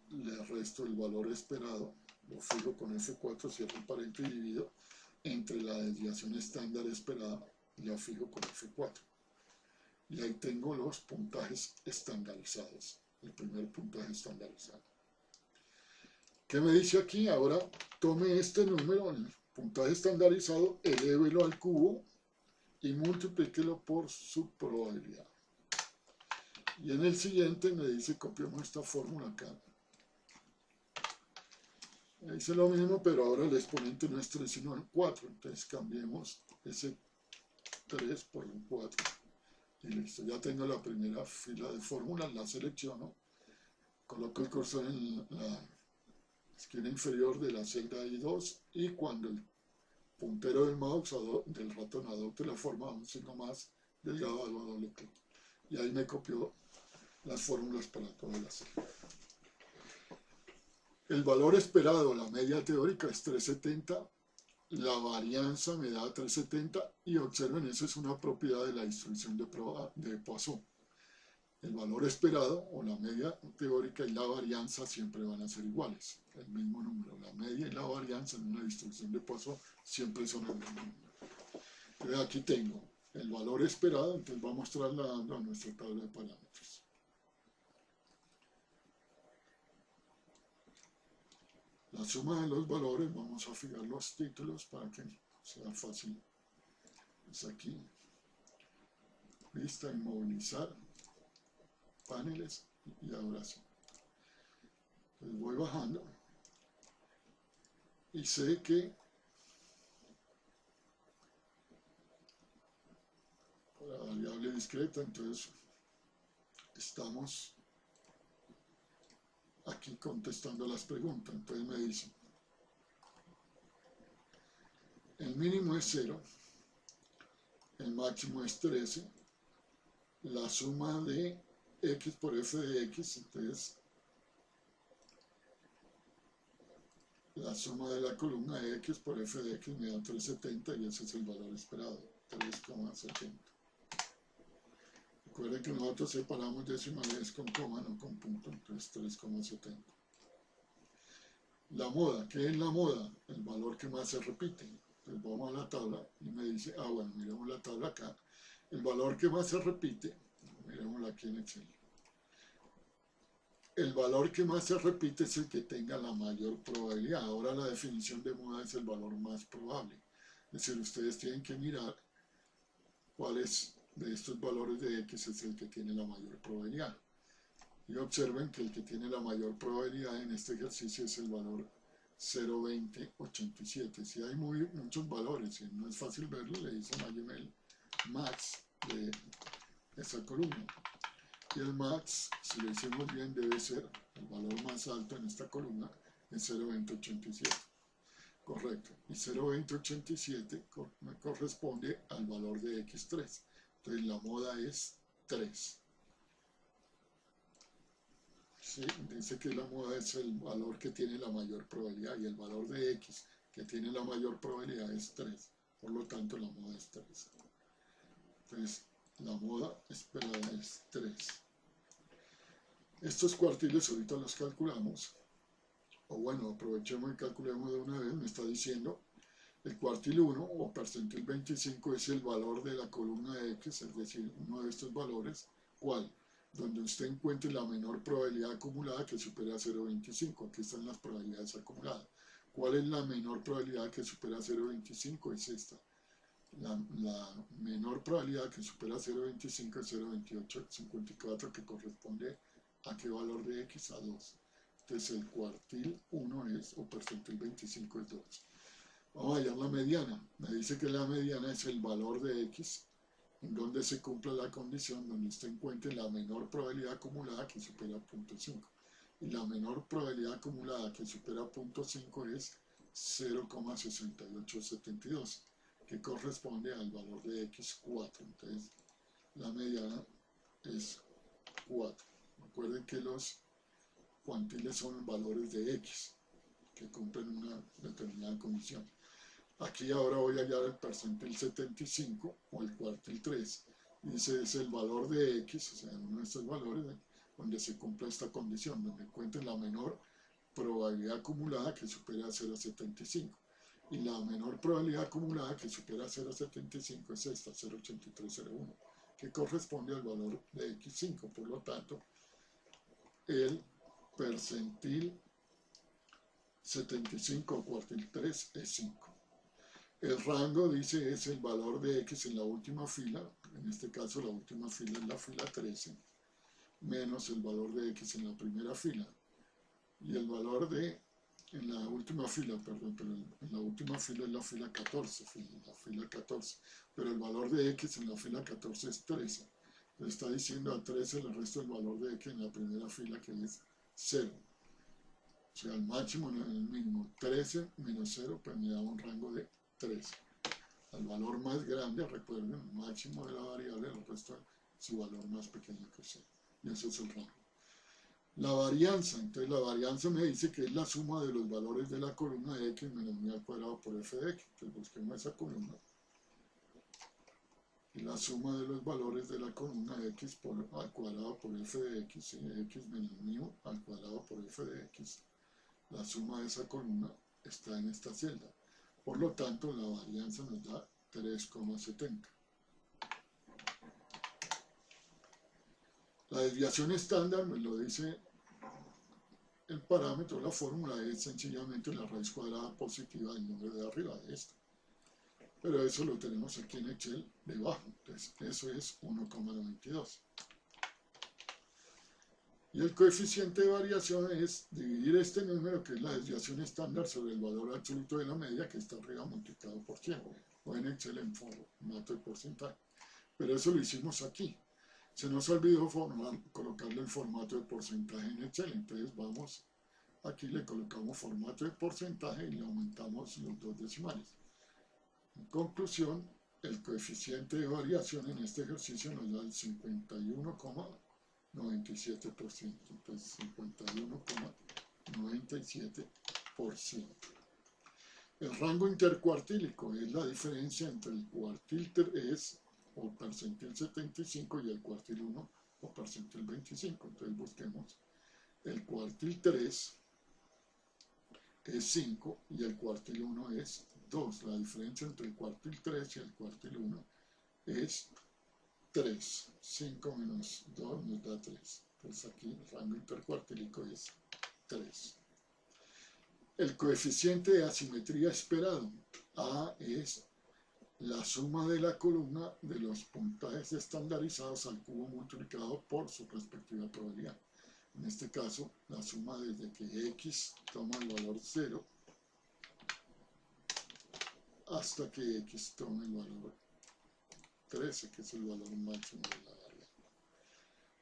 le resto el valor esperado, lo fijo con F4, cierro el paréntesis y divido entre la desviación estándar esperada y la fijo con F4. Y ahí tengo los puntajes estandarizados, el primer puntaje estandarizado. ¿Qué me dice aquí? Ahora tome este número, el puntaje estandarizado, elévelo al cubo y multiplíquelo por su probabilidad. Y en el siguiente me dice, copiamos esta fórmula acá. Hice lo mismo, pero ahora el exponente no es 3 sino 4. Entonces cambiemos ese 3 por un 4. Y listo, ya tengo la primera fila de fórmulas, la selecciono, coloco el cursor en la esquina inferior de la celda I2 y cuando el puntero del mouse del ratón adopte la forma un signo más delgado, hago doble clic. Y ahí me copió las fórmulas para toda la celda. El valor esperado, la media teórica, es 370. La varianza me da 370 y observen, eso es una propiedad de la distribución de Poisson. El valor esperado o la media teórica y la varianza siempre van a ser iguales, el mismo número. La media y la varianza en una distribución de Poisson siempre son el mismo número. Entonces aquí tengo el valor esperado, entonces vamos trasladando a nuestra tabla de parámetros. La suma de los valores, vamos a fijar los títulos para que sea fácil. Es aquí, lista, inmovilizar, paneles y ahora sí. Entonces voy bajando y sé que la variable discreta, entonces estamos aquí contestando las preguntas. Entonces me dice, el mínimo es 0, el máximo es 13, la suma de x por f de x, entonces la suma de la columna de x por f de x me da 370 y ese es el valor esperado, 3,70. Recuerden que nosotros separamos decimales con coma, no con punto, entonces 3,70. La moda, ¿qué es la moda? El valor que más se repite. Entonces vamos a la tabla y me dice, bueno, miremos la tabla acá. El valor que más se repite, miremosla aquí en Excel. el valor que más se repite es el que tenga la mayor probabilidad. Ahora la definición de moda es el valor más probable. Es decir, ustedes tienen que mirar cuáles de estos valores de X es el que tiene la mayor probabilidad. Y observen que el que tiene la mayor probabilidad en este ejercicio es el valor 0.2087. Si hay muchos valores y no es fácil verlo, le dicen a Gmail max de esa columna. Y el max, si lo hicimos bien, debe ser el valor más alto en esta columna, en 0.2087. Correcto. Y 0.2087 me corresponde al valor de X3. Entonces la moda es 3. ¿Sí? Dice que la moda es el valor que tiene la mayor probabilidad y el valor de X que tiene la mayor probabilidad es 3. Por lo tanto, la moda es 3. Entonces, la moda esperada es 3. Estos cuartiles ahorita los calculamos, o bueno, aprovechemos y calculemos de una vez. Me está diciendo el cuartil 1 o percentil 25 es el valor de la columna X, es decir, uno de estos valores. ¿Cuál? Donde usted encuentre la menor probabilidad acumulada que supere a 0.25. Aquí están las probabilidades acumuladas. ¿Cuál es la menor probabilidad que supera a 0.25? Es esta. La menor probabilidad que supera 0.25 es 0.2854, que corresponde a qué valor de X, a 2. Entonces el cuartil 1 es, o percentil 25 es 2. Vamos a hallar la mediana. Me dice que la mediana es el valor de X en donde se cumpla la condición donde usted encuentre la menor probabilidad acumulada que supera 0.5. Y la menor probabilidad acumulada que supera 0.5 es 0.6872, que corresponde al valor de X 4. Entonces, la mediana es 4. Recuerden que los cuantiles son valores de X, que cumplen una determinada condición. Aquí ahora voy a hallar el percentil 75 o el cuartil 3. Dice es el valor de X, o sea, uno de estos valores donde se cumpla esta condición, donde encuentre la menor probabilidad acumulada que supera a 0.75. Y la menor probabilidad acumulada que supera a 0.75 es esta, 0.8301, que corresponde al valor de X5. Por lo tanto, el percentil 75 o cuartil 3 es 5. El rango, dice, es el valor de X en la última fila, en este caso la última fila es la fila 13, menos el valor de X en la primera fila. Y el valor de, en la última fila, perdón, pero en la última fila es la fila 14, pero el valor de X en la fila 14 es 13. Le está diciendo a 13 le resto el valor de X en la primera fila, que es 0. O sea, el máximo no es el mínimo. 13 menos 0, pues me da un rango de 13. Al valor más grande, recuerden, el máximo de la variable le resta su valor más pequeño que 0. Y ese es el rango. La varianza, entonces la varianza me dice que es la suma de los valores de la columna de X menos mi al cuadrado por f de X. Entonces busquemos esa columna. Y la suma de los valores de la columna X al cuadrado por f de X, y X menos mi al cuadrado por f de X. La suma de esa columna está en esta celda. Por lo tanto, la varianza nos da 3,70. La desviación estándar, me lo dice el parámetro, la fórmula es sencillamente la raíz cuadrada positiva del número de arriba de esto. Pero eso lo tenemos aquí en Excel debajo. Entonces, eso es 1,92. Y el coeficiente de variación es dividir este número, que es la desviación estándar, sobre el valor absoluto de la media, que está arriba, multiplicado por 100. O en Excel en formato de porcentaje. Pero eso lo hicimos aquí. Se nos olvidó colocarle el formato de porcentaje en Excel. Entonces vamos, aquí le colocamos formato de porcentaje y le aumentamos los dos decimales. En conclusión, el coeficiente de variación en este ejercicio nos da el 51,97%. Entonces 51,97%. El rango intercuartílico es la diferencia entre el cuartil 3 o percentil 75 y el cuartil 1 o percentil 25. Entonces busquemos el cuartil 3 es 5 y el cuartil 1 es 2. La diferencia entre el cuartil 3 y el cuartil 1 es 3. 5 menos 2 nos da 3. Entonces aquí el rango intercuartílico es 3. El coeficiente de asimetría esperado, A, es la suma de la columna de los puntajes estandarizados al cubo multiplicado por su respectiva probabilidad. En este caso, la suma desde que x toma el valor 0 hasta que x tome el valor 13, que es el valor máximo de la variable.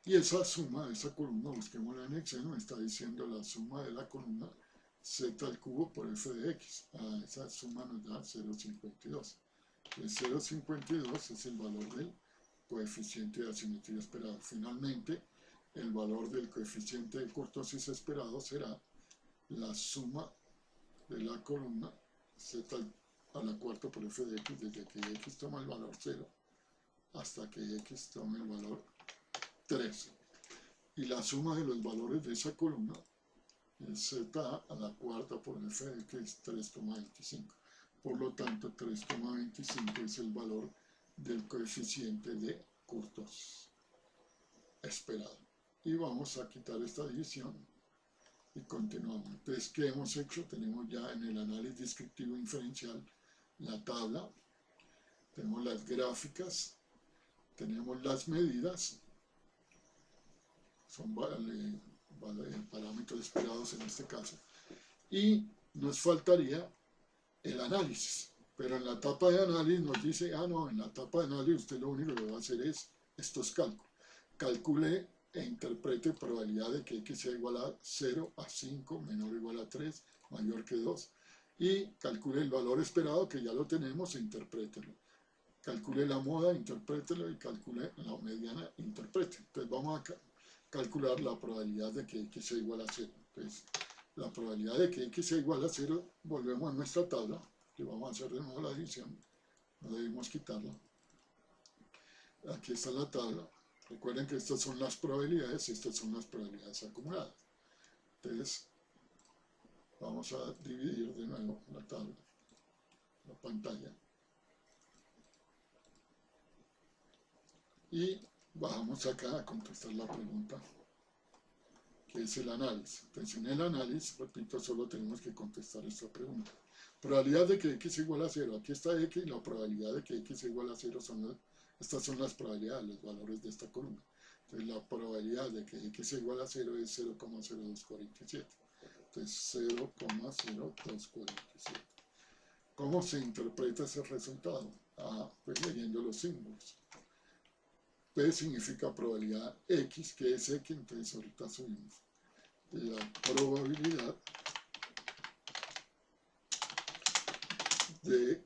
Y esa suma de esa columna, busquémosla en Excel, me está diciendo la suma de la columna z al cubo por f de x. Esa suma nos da 0,52. El 0,52 es el valor del coeficiente de asimetría esperado. Finalmente, el valor del coeficiente de kurtosis esperado será la suma de la columna z a la cuarta por f de x desde que x toma el valor 0 hasta que x tome el valor 13. Y la suma de los valores de esa columna es z a la cuarta por f de x, es 3,25. Por lo tanto, 3,25 es el valor del coeficiente de kurtosis esperado. Y vamos a quitar esta división y continuamos. Entonces, ¿qué hemos hecho? Tenemos ya en el análisis descriptivo inferencial la tabla, tenemos las gráficas, tenemos las medidas, son parámetros esperados en este caso, y nos faltaría el análisis, pero en la etapa de análisis nos dice, no, en la etapa de análisis usted lo único que va a hacer es estos cálculos. Calcule e interprete probabilidad de que x sea igual a 0, a 5, menor o igual a 3, mayor que 2, y calcule el valor esperado, que ya lo tenemos, e interprételo. Calcule la moda, interprételo, y calcule la mediana, interprete. Entonces vamos a calcular la probabilidad de que x sea igual a 0. Entonces, la probabilidad de que x sea igual a 0, volvemos a nuestra tabla, le vamos a hacer de nuevo la adición, no debemos quitarla. Aquí está la tabla. Recuerden que estas son las probabilidades y estas son las probabilidades acumuladas. Entonces, vamos a dividir de nuevo la tabla, la pantalla. Y bajamos acá a contestar la pregunta, que es el análisis. Entonces, en el análisis, repito, solo tenemos que contestar esta pregunta. Probabilidad de que x igual a 0. Aquí está x y la probabilidad de que x igual a 0 estas son las probabilidades, los valores de esta columna. Entonces, la probabilidad de que x igual a 0 es 0,0247. Entonces, 0,0247. ¿Cómo se interpreta ese resultado? Pues leyendo los símbolos. P significa probabilidad x, que es x, entonces ahorita subimos. La probabilidad de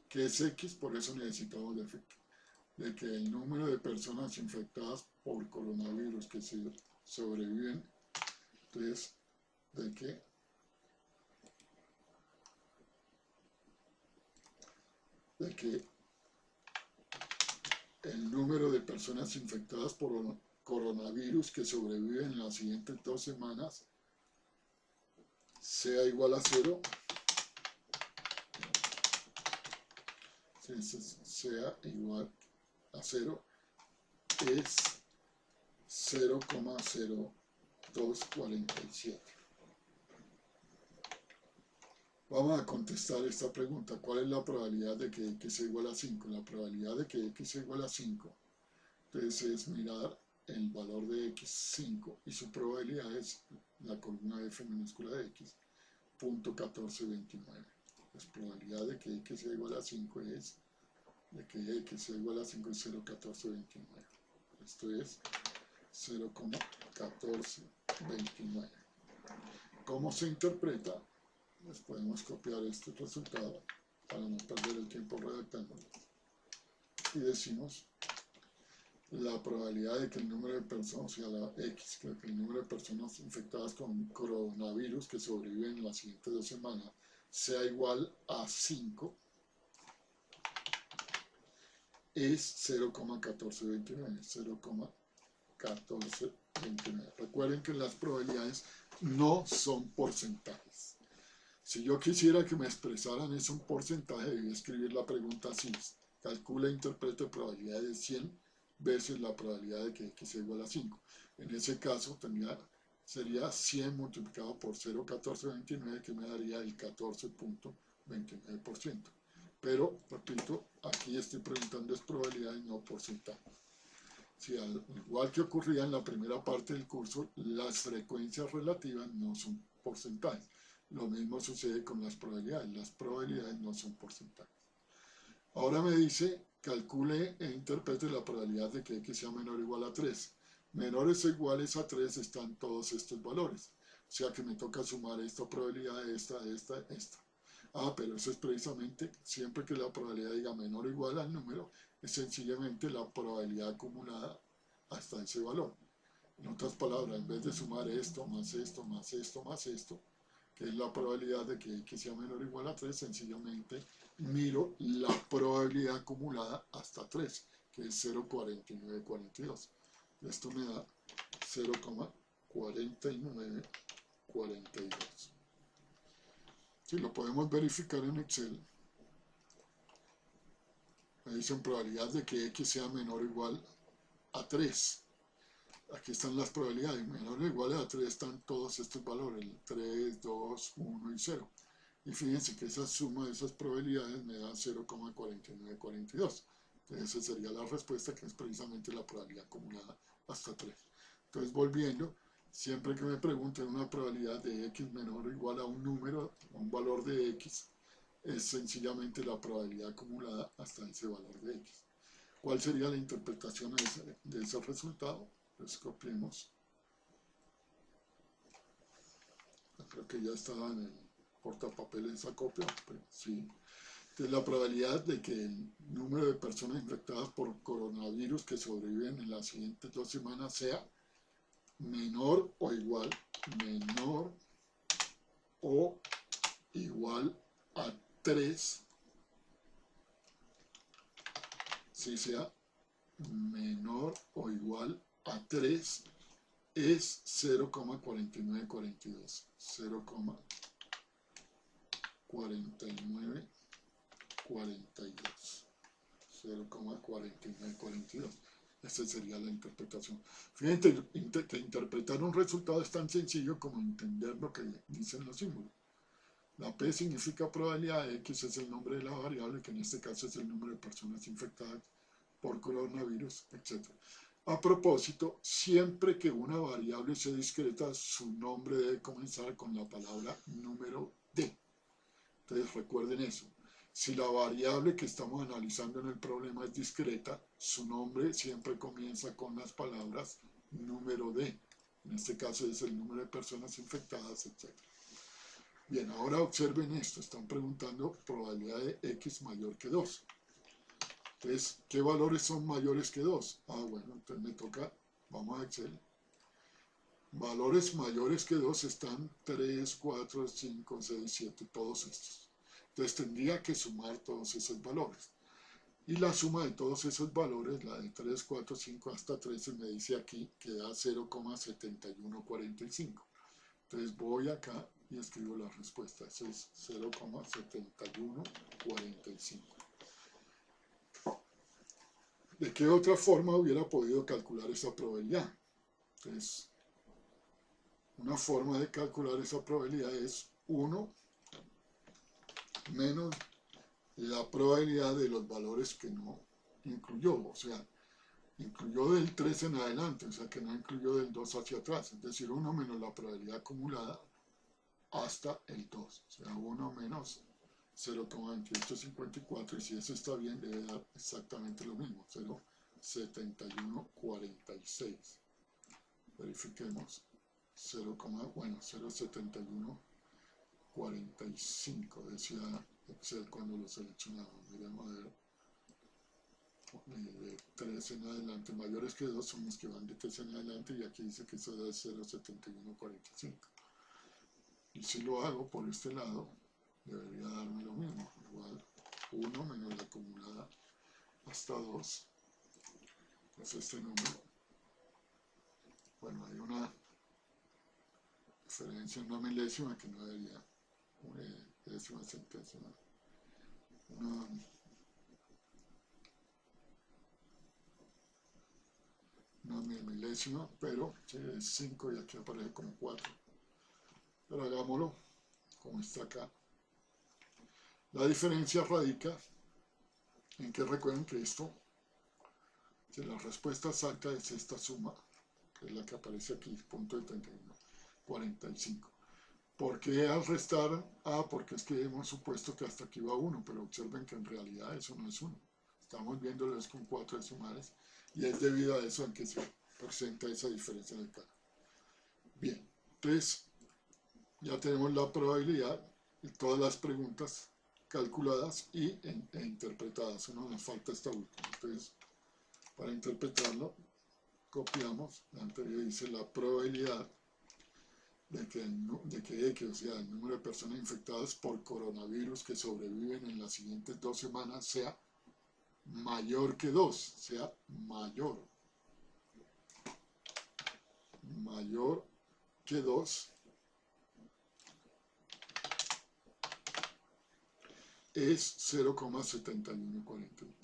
que es x, por eso necesitamos de que el número de personas infectadas por coronavirus que sobreviven, entonces, de que el número de personas infectadas por coronavirus que sobreviven en las siguientes 2 semanas sea igual a 0, sea igual a 0, es 0,0247. Vamos a contestar esta pregunta. ¿Cuál es la probabilidad de que x sea igual a 5? La probabilidad de que x sea igual a 5, entonces es mirar el valor de x5 y su probabilidad es la columna f minúscula de x, 0.1429. La probabilidad de que x sea igual a 5 es de que x sea igual a 5 es 0.1429. Esto es 0,1429. ¿Cómo se interpreta? Pues podemos copiar este resultado para no perder el tiempo redactándolo. Y decimos la probabilidad de que el número de personas, o sea, la x, que el número de personas infectadas con coronavirus que sobreviven en las siguientes 2 semanas sea igual a 5, es 0,1429. 0,1429. Recuerden que las probabilidades no son porcentajes. Si yo quisiera que me expresaran eso un porcentaje, debía escribir la pregunta así: calcula e interprete probabilidad de 100 veces la probabilidad de que x sea igual a 5. En ese caso sería 100 multiplicado por 0,1429, que me daría el 14.29%. Pero, repito, aquí estoy preguntando es probabilidad y no porcentaje. Si al igual que ocurría en la primera parte del curso, las frecuencias relativas no son porcentajes. Lo mismo sucede con las probabilidades no son porcentajes. Ahora me dice, calcule e interprete la probabilidad de que x sea menor o igual a 3. Menores o iguales a 3 están todos estos valores. O sea que me toca sumar esta probabilidad, esta. Pero eso es precisamente, siempre que la probabilidad diga menor o igual al número, es sencillamente la probabilidad acumulada hasta ese valor. En otras palabras, en vez de sumar esto, más esto, más esto, más esto, que es la probabilidad de que x sea menor o igual a 3, sencillamente miro la probabilidad acumulada hasta 3, que es 0,4942. Esto me da 0,4942. Si lo podemos verificar en Excel, me dicen probabilidad de que x sea menor o igual a 3. Aquí están las probabilidades, menor o igual a 3 están todos estos valores, 3, 2, 1 y 0. Y fíjense que esa suma de esas probabilidades me da 0,4942. Entonces esa sería la respuesta, que es precisamente la probabilidad acumulada hasta 3. Entonces, volviendo, siempre que me pregunten una probabilidad de x menor o igual a un número, un valor de x, es sencillamente la probabilidad acumulada hasta ese valor de x. ¿Cuál sería la interpretación de ese resultado? Pues copiemos. Creo que ya estaba en el portapapeles esa copia, pero sí. Entonces, la probabilidad de que el número de personas infectadas por coronavirus que sobreviven en las siguientes 2 semanas sea menor o igual a 3, si sea menor o igual a 3, es 0,4942. 0,4942. Esa sería la interpretación. Fíjense que interpretar un resultado es tan sencillo como entender lo que dicen los símbolos. La P significa probabilidad, X es el nombre de la variable, que en este caso es el número de personas infectadas por coronavirus, etc. A propósito, siempre que una variable sea discreta, su nombre debe comenzar con la palabra número D. Entonces recuerden eso. Si la variable que estamos analizando en el problema es discreta, su nombre siempre comienza con las palabras número D. En este caso es el número de personas infectadas, etc. Bien, ahora observen esto. Están preguntando probabilidad de x mayor que 2. Entonces, ¿qué valores son mayores que 2? Bueno, entonces me toca, vamos a Excel. Valores mayores que 2 están 3, 4, 5, 6, 7, todos estos. Entonces tendría que sumar todos esos valores. Y la suma de todos esos valores, la de 3, 4, 5 hasta 13, me dice aquí que da 0,7145. Entonces voy acá y escribo la respuesta. Eso es 0,7145. ¿De qué otra forma hubiera podido calcular esa probabilidad? Entonces, una forma de calcular esa probabilidad es 1 menos la probabilidad de los valores que no incluyó, o sea, incluyó del 3 en adelante, o sea que no incluyó del 2 hacia atrás, es decir, 1 menos la probabilidad acumulada hasta el 2, o sea, 1 menos 0,2854, y si eso está bien, debe dar exactamente lo mismo, 0,7146. Verifiquemos. 0,7145 decía Excel cuando lo seleccionamos. Miremos a ver. De 3 en adelante, mayores que 2 son los que van de 3 en adelante, y aquí dice que eso da 0,7145. Y si lo hago por este lado, debería darme lo mismo, igual 1 menos la acumulada hasta 2, pues este número, bueno, hay una diferencia, una milésima que no debería, una décima centésima, milésima, pero sí, es 5 y aquí aparece como 4. Pero hagámoslo como está acá. La diferencia radica en que recuerden que esto, que la respuesta exacta es esta suma, que es la que aparece aquí, punto 71, 45. ¿Por qué al restar? Porque es que hemos supuesto que hasta aquí va 1, pero observen que en realidad eso no es 1. Estamos viéndolo es con 4 decimales y es debido a eso en que se presenta esa diferencia de acá. Bien, entonces ya tenemos la probabilidad de todas las preguntas calculadas e interpretadas. Solo nos falta esta última. Entonces, para interpretarlo, copiamos. La anterior dice la probabilidad de que X, o sea, el número de personas infectadas por coronavirus que sobreviven en las siguientes 2 semanas sea mayor que 2, sea mayor que 2, es 0,7141.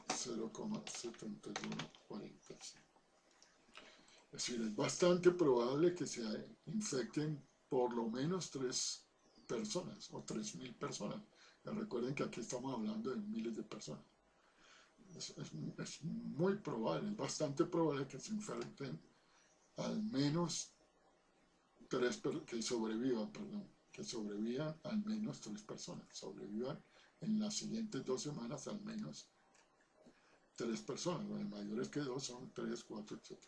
0,7145. Es decir, es bastante probable que se infecten por lo menos 3 personas o 3.000 personas. Y recuerden que aquí estamos hablando de miles de personas. Es muy probable, es bastante probable que se infecten al menos 3 que sobrevivan al menos 3 personas. Sobrevivan en las siguientes 2 semanas al menos 3 personas. Los mayores que 2 son 3, 4, etc.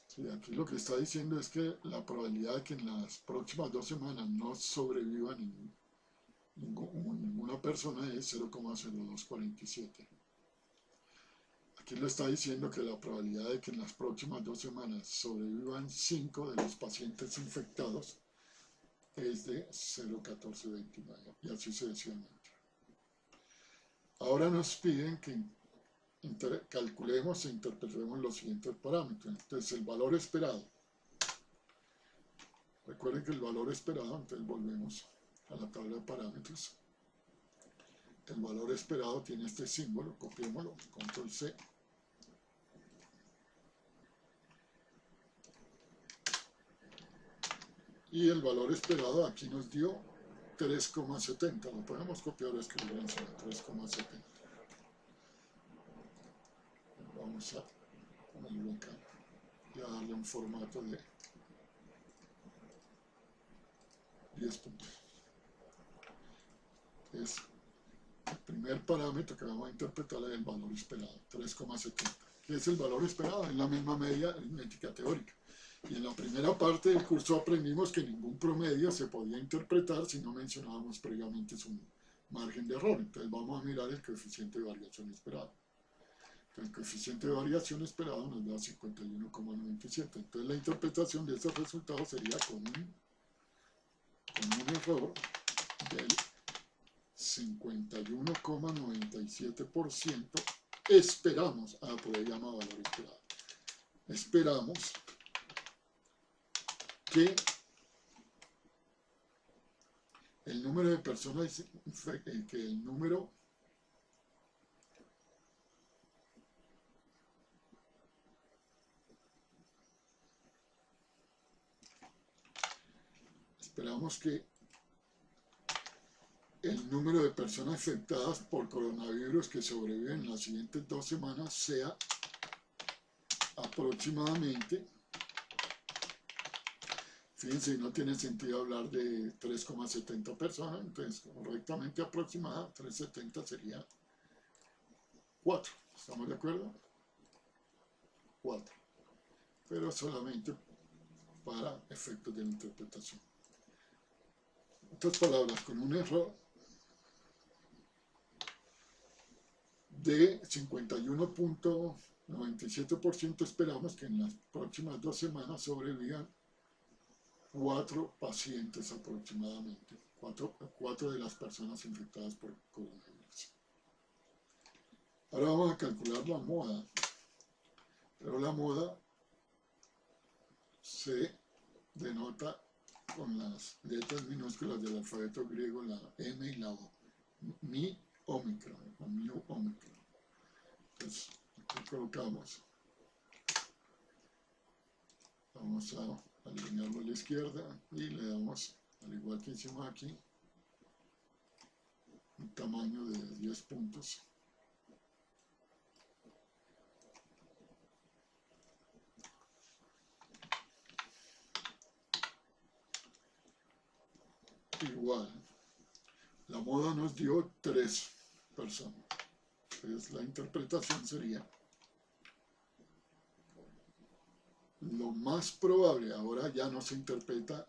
Sí, aquí lo que está diciendo es que la probabilidad de que en las próximas 2 semanas no sobreviva ninguna persona es 0,0247. Aquí le está diciendo que la probabilidad de que en las próximas 2 semanas sobrevivan 5 de los pacientes infectados es de 0,1429 y así sucesivamente. Ahora nos piden que calculemos e interpretemos los siguientes parámetros. Entonces el valor esperado. Recuerden que el valor esperado, entonces volvemos a la tabla de parámetros. El valor esperado tiene este símbolo, copiémoslo, control C. Y el valor esperado aquí nos dio 3,70. Lo podemos copiar o escribir encima, 3,70. Vamos a ponerlo acá y a darle un formato de 10 puntos. Es el primer parámetro que vamos a interpretar es el valor esperado, 3,70. ¿Qué es el valor esperado? Es la misma media aritmética teórica. Y en la primera parte del curso aprendimos que ningún promedio se podía interpretar si no mencionábamos previamente su margen de error. Entonces vamos a mirar el coeficiente de variación esperado. El coeficiente de variación esperado nos da 51,97. Entonces la interpretación de ese resultado sería con un error del 51,97%. Esperamos, por ahí llama valor esperado. Esperamos que el número de personas, que el número esperamos que el número de personas afectadas por coronavirus que sobreviven en las siguientes 2 semanas sea aproximadamente, fíjense, no tiene sentido hablar de 3,70 personas, entonces correctamente aproximada, 3,70 sería 4, ¿estamos de acuerdo? 4, pero solamente para efectos de la interpretación. En otras palabras, con un error de 51,97% esperamos que en las próximas 2 semanas sobrevivan 4 pacientes aproximadamente, 4 de las personas infectadas por coronavirus. Ahora vamos a calcular la moda, pero la moda se denota con las letras minúsculas del alfabeto griego, la M y la O, mi Omicron, o mi Omicron. Entonces, aquí colocamos, vamos a alinearlo a la izquierda y le damos, al igual que hicimos aquí, un tamaño de 10 puntos. Igual, la moda nos dio 3 personas. Entonces la interpretación sería: lo más probable, ahora ya no se interpreta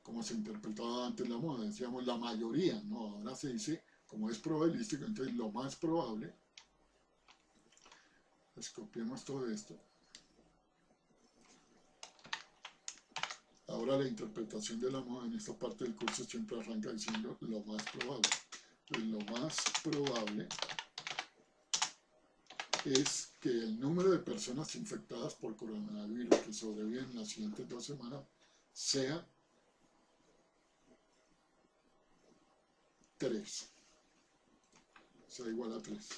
como se interpretaba antes la moda, decíamos la mayoría, no, ahora se dice, como es probabilístico, entonces lo más probable, pues copiemos todo esto. Ahora la interpretación de la moda en esta parte del curso siempre arranca diciendo lo más probable. Entonces, lo más probable es que el número de personas infectadas por coronavirus que sobreviven en las siguientes 2 semanas sea 3, sea igual a 3.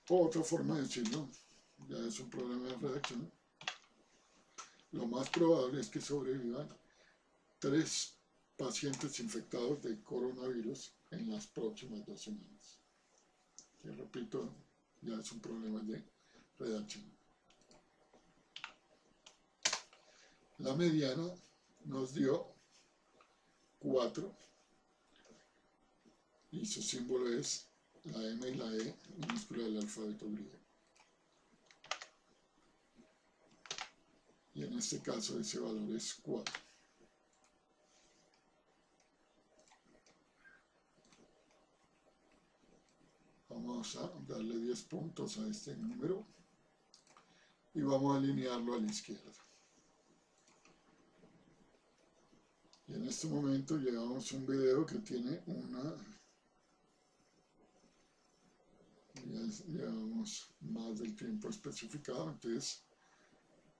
Otra forma de decirlo, ya es un problema de redacción, lo más probable es que sobrevivan 3 pacientes infectados de coronavirus en las próximas 2 semanas. Que repito, ya es un problema de redacción. La mediana nos dio 4 y su símbolo es la M y la E minúscula del alfabeto griego. Y en este caso ese valor es 4. Vamos a darle 10 puntos a este número y vamos a alinearlo a la izquierda. Y en este momento llevamos un video que tiene llevamos más del tiempo especificado, entonces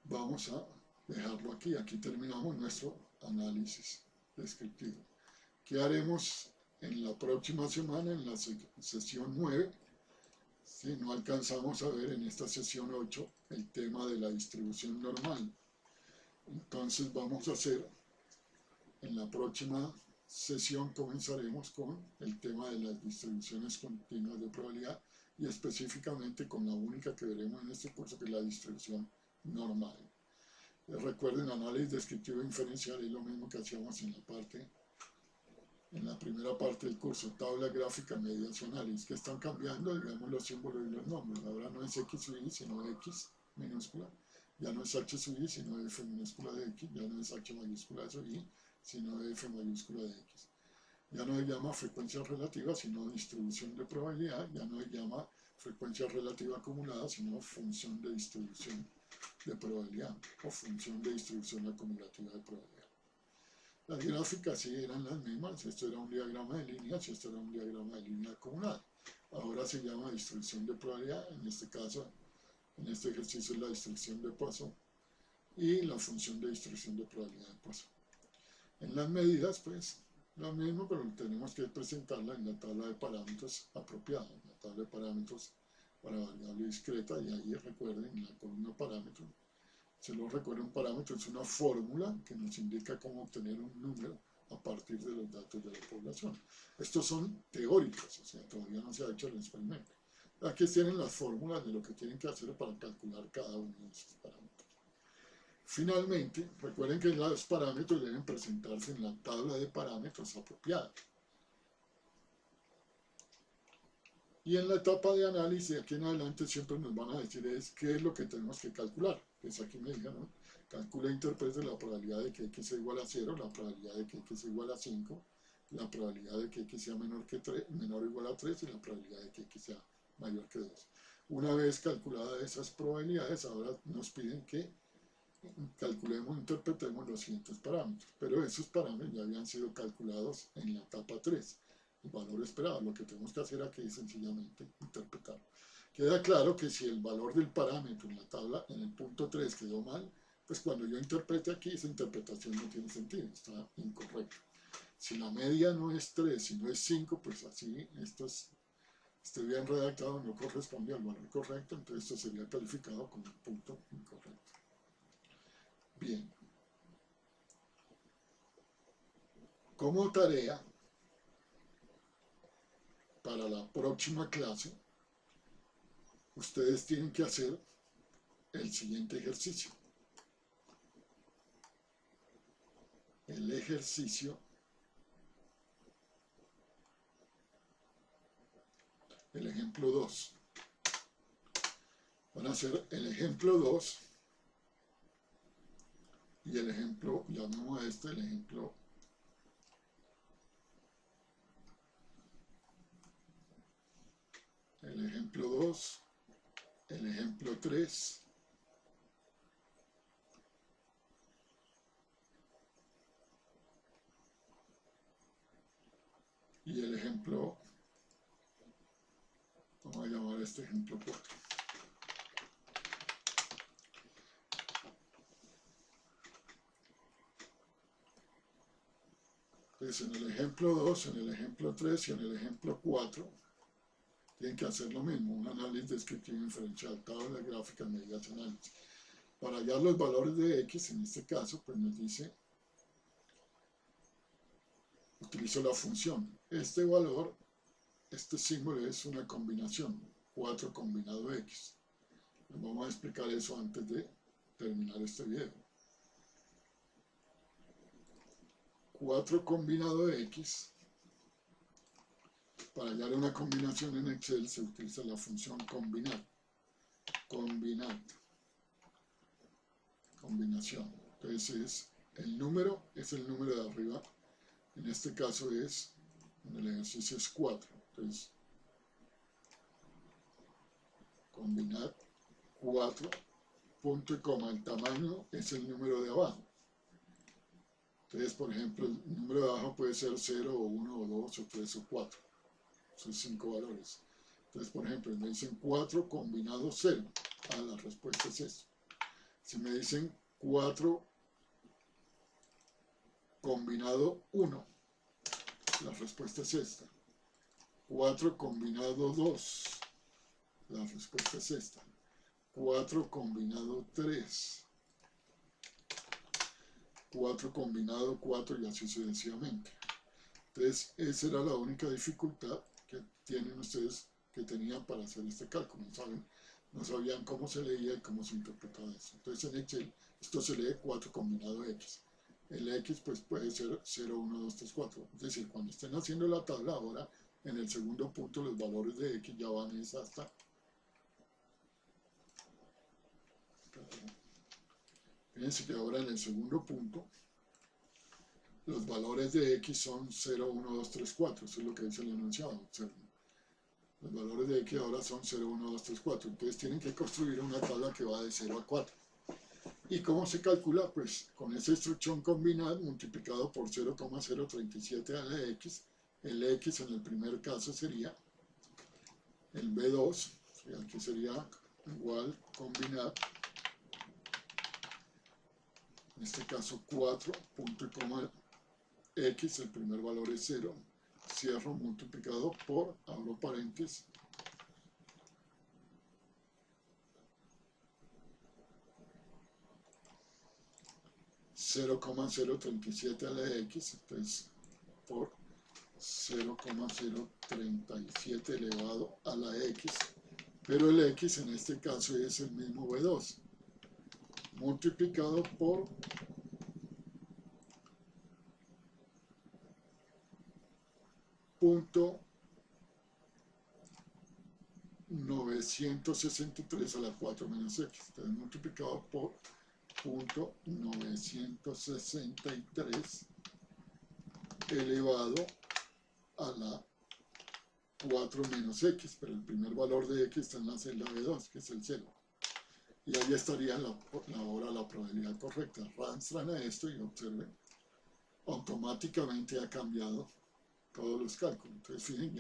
vamos a dejarlo aquí. Aquí terminamos nuestro análisis descriptivo. ¿Qué haremos en la próxima semana, en la sesión 9? Si no alcanzamos a ver en esta sesión 8 el tema de la distribución normal. Entonces vamos a hacer, en la próxima sesión comenzaremos con el tema de las distribuciones continuas de probabilidad y específicamente con la única que veremos en este curso, que es la distribución normal. Recuerden, análisis descriptivo inferencial es lo mismo que hacíamos en la primera parte del curso, tabla gráfica, medidas y análisis, que están cambiando, digamos, los símbolos y los nombres. Ahora no es X sub Y, sino X minúscula, ya no es H sub Y, sino F minúscula de X, ya no es H mayúscula sub Y, sino F mayúscula de X. Ya no se llama frecuencia relativa, sino distribución de probabilidad, ya no se llama frecuencia relativa acumulada, sino función de distribución de probabilidad, o función de distribución acumulativa de probabilidad. Las gráficas sí eran las mismas, esto era un diagrama de líneas y esto era un diagrama de línea acumulada. Ahora se llama distribución de probabilidad, en este caso, en este ejercicio es la distribución de Poisson y la función de distribución de probabilidad de Poisson. En las medidas, pues, lo mismo, pero tenemos que presentarla en la tabla de parámetros apropiada, en la tabla de parámetros para variable discreta, y ahí recuerden, en la columna parámetros, se lo recuerda, un parámetro es una fórmula que nos indica cómo obtener un número a partir de los datos de la población. Estos son teóricos, o sea, todavía no se ha hecho el experimento. Aquí tienen las fórmulas de lo que tienen que hacer para calcular cada uno de estos parámetros. Finalmente, recuerden que los parámetros deben presentarse en la tabla de parámetros apropiada. Y en la etapa de análisis, de aquí en adelante, siempre nos van a decir qué es lo que tenemos que calcular. Pues aquí me digan, ¿no? Calcula e interprete la probabilidad de que X sea igual a 0, la probabilidad de que X sea igual a 5, la probabilidad de que X sea menor o igual a 3 y la probabilidad de que X sea mayor que 2. Una vez calculadas esas probabilidades, ahora nos piden que calculemos e interpretemos los siguientes parámetros. Pero esos parámetros ya habían sido calculados en la etapa 3. El valor esperado. Lo que tenemos que hacer aquí es sencillamente interpretarlo. Queda claro que si el valor del parámetro en la tabla, en el punto 3, quedó mal, pues cuando yo interprete aquí, esa interpretación no tiene sentido, está incorrecta. Si la media no es 3, sino es 5, pues así estos esté bien redactado, no corresponde al valor correcto, entonces esto sería calificado como un punto incorrecto. Bien. Como tarea para la próxima clase, ustedes tienen que hacer el siguiente ejercicio. El ejercicio, el ejemplo 2. Van a hacer el ejemplo 2 y el ejemplo, llamemos a este el ejemplo 2, el ejemplo 3, y el ejemplo, vamos a llamar a este ejemplo 4. Entonces en el ejemplo 2, en el ejemplo 3 y en el ejemplo 4 tienen que hacer lo mismo, un análisis descriptivo inferencial, tabla gráfica, medidas y análisis. Para hallar los valores de X, en este caso, pues nos dice, utilizo la función. Este valor, este símbolo es una combinación, 4 combinado X. Vamos a explicar eso antes de terminar este video. 4 combinado X. Para hallar una combinación en Excel se utiliza la función combinar. Combinación. Entonces el número es el número de arriba. En este caso es, en el ejercicio es 4. Entonces, combinar 4, punto y coma. El tamaño es el número de abajo. Entonces, por ejemplo, el número de abajo puede ser 0, o 1, o 2, o 3, o 4. Son 5 valores. Entonces, por ejemplo, me dicen 4 combinado 0. La respuesta es esto. Si me dicen 4 combinado 1, la respuesta es esta. 4 combinado 2, la respuesta es esta. 4 combinado 3, 4 combinado 4 y así sucesivamente. Entonces, esa era la única dificultad que tienen ustedes, que tenían para hacer este cálculo. No sabían cómo se leía y cómo se interpretaba eso. Entonces, en Excel, esto se lee 4 combinado X. El X pues puede ser 0, 1, 2, 3, 4. Es decir, cuando estén haciendo la tabla ahora, en el segundo punto los valores de X ya van hasta. Fíjense que ahora en el segundo punto, los valores de X son 0, 1, 2, 3, 4. Eso es lo que dice el enunciado. Observen. Los valores de X ahora son 0, 1, 2, 3, 4. Entonces tienen que construir una tabla que va de 0 a 4. ¿Y cómo se calcula? Pues con esa instrucción combinada multiplicado por 0,037 a la X. El X en el primer caso sería el B2, aquí sería igual combinar, en este caso 4, punto y coma X, el primer valor es 0, cierro multiplicado por, abro paréntesis, (0,037 a la X, entonces por 0,037 elevado a la X, pero el X en este caso es el mismo B2, multiplicado por punto 963 a la 4 menos X, entonces multiplicado por punto 963 elevado a la 4 menos X, pero el primer valor de X está en la celda B2, que es el 0. Y ahí estaría ahora la probabilidad correcta. Arrastran a esto y observen, automáticamente ha cambiado todos los cálculos. Entonces, fíjense,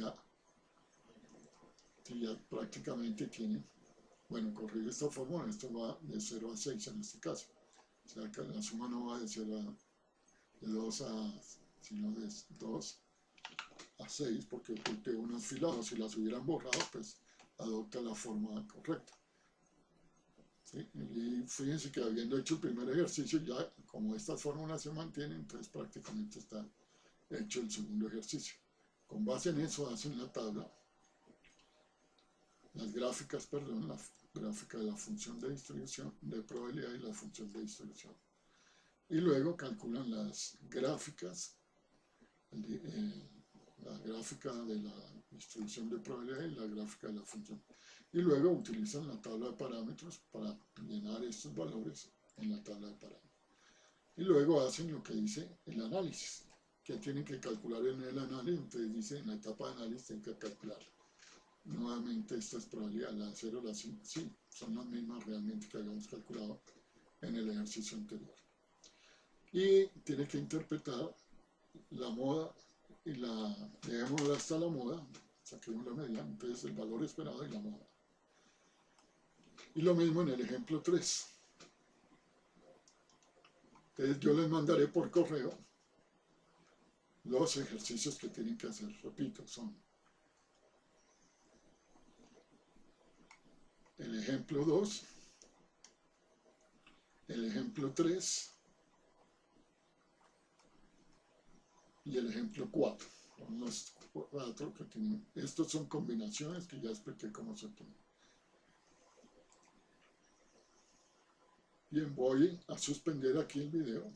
ya prácticamente tienen, bueno, corrige esta fórmula, esto va de 0 a 6 en este caso. O sea, que la suma no va de 2 a, sino de 2 a 6 porque oculté unos filados. Si las hubieran borrado, pues adopta la forma correcta. ¿Sí? Y fíjense que habiendo hecho el primer ejercicio, ya como estas fórmulas se mantienen, entonces prácticamente está hecho el segundo ejercicio. Con base en eso hacen la tabla, las gráficas, perdón, la gráfica de la función de distribución de probabilidad y la función de distribución. Y luego calculan las gráficas, la gráfica de la distribución de probabilidad y la gráfica de la función. Y luego utilizan la tabla de parámetros para llenar estos valores en la tabla de parámetros. Y luego hacen lo que dice el análisis, que tienen que calcular en el análisis. Entonces dice, en la etapa de análisis tienen que calcular nuevamente estas probabilidades, la 0, la 5, sí, son las mismas realmente que habíamos calculado en el ejercicio anterior. Y tiene que interpretar la moda y dejémosla hasta la moda, saquemos la media, entonces el valor esperado y la moda. Y lo mismo en el ejemplo 3. Entonces yo les mandaré por correo los ejercicios que tienen que hacer. Repito, son el ejemplo 2, el ejemplo 3 y el ejemplo 4. Son los 4 que tienen. Estos son combinaciones que ya expliqué cómo se obtienen. Bien, voy a suspender aquí el video.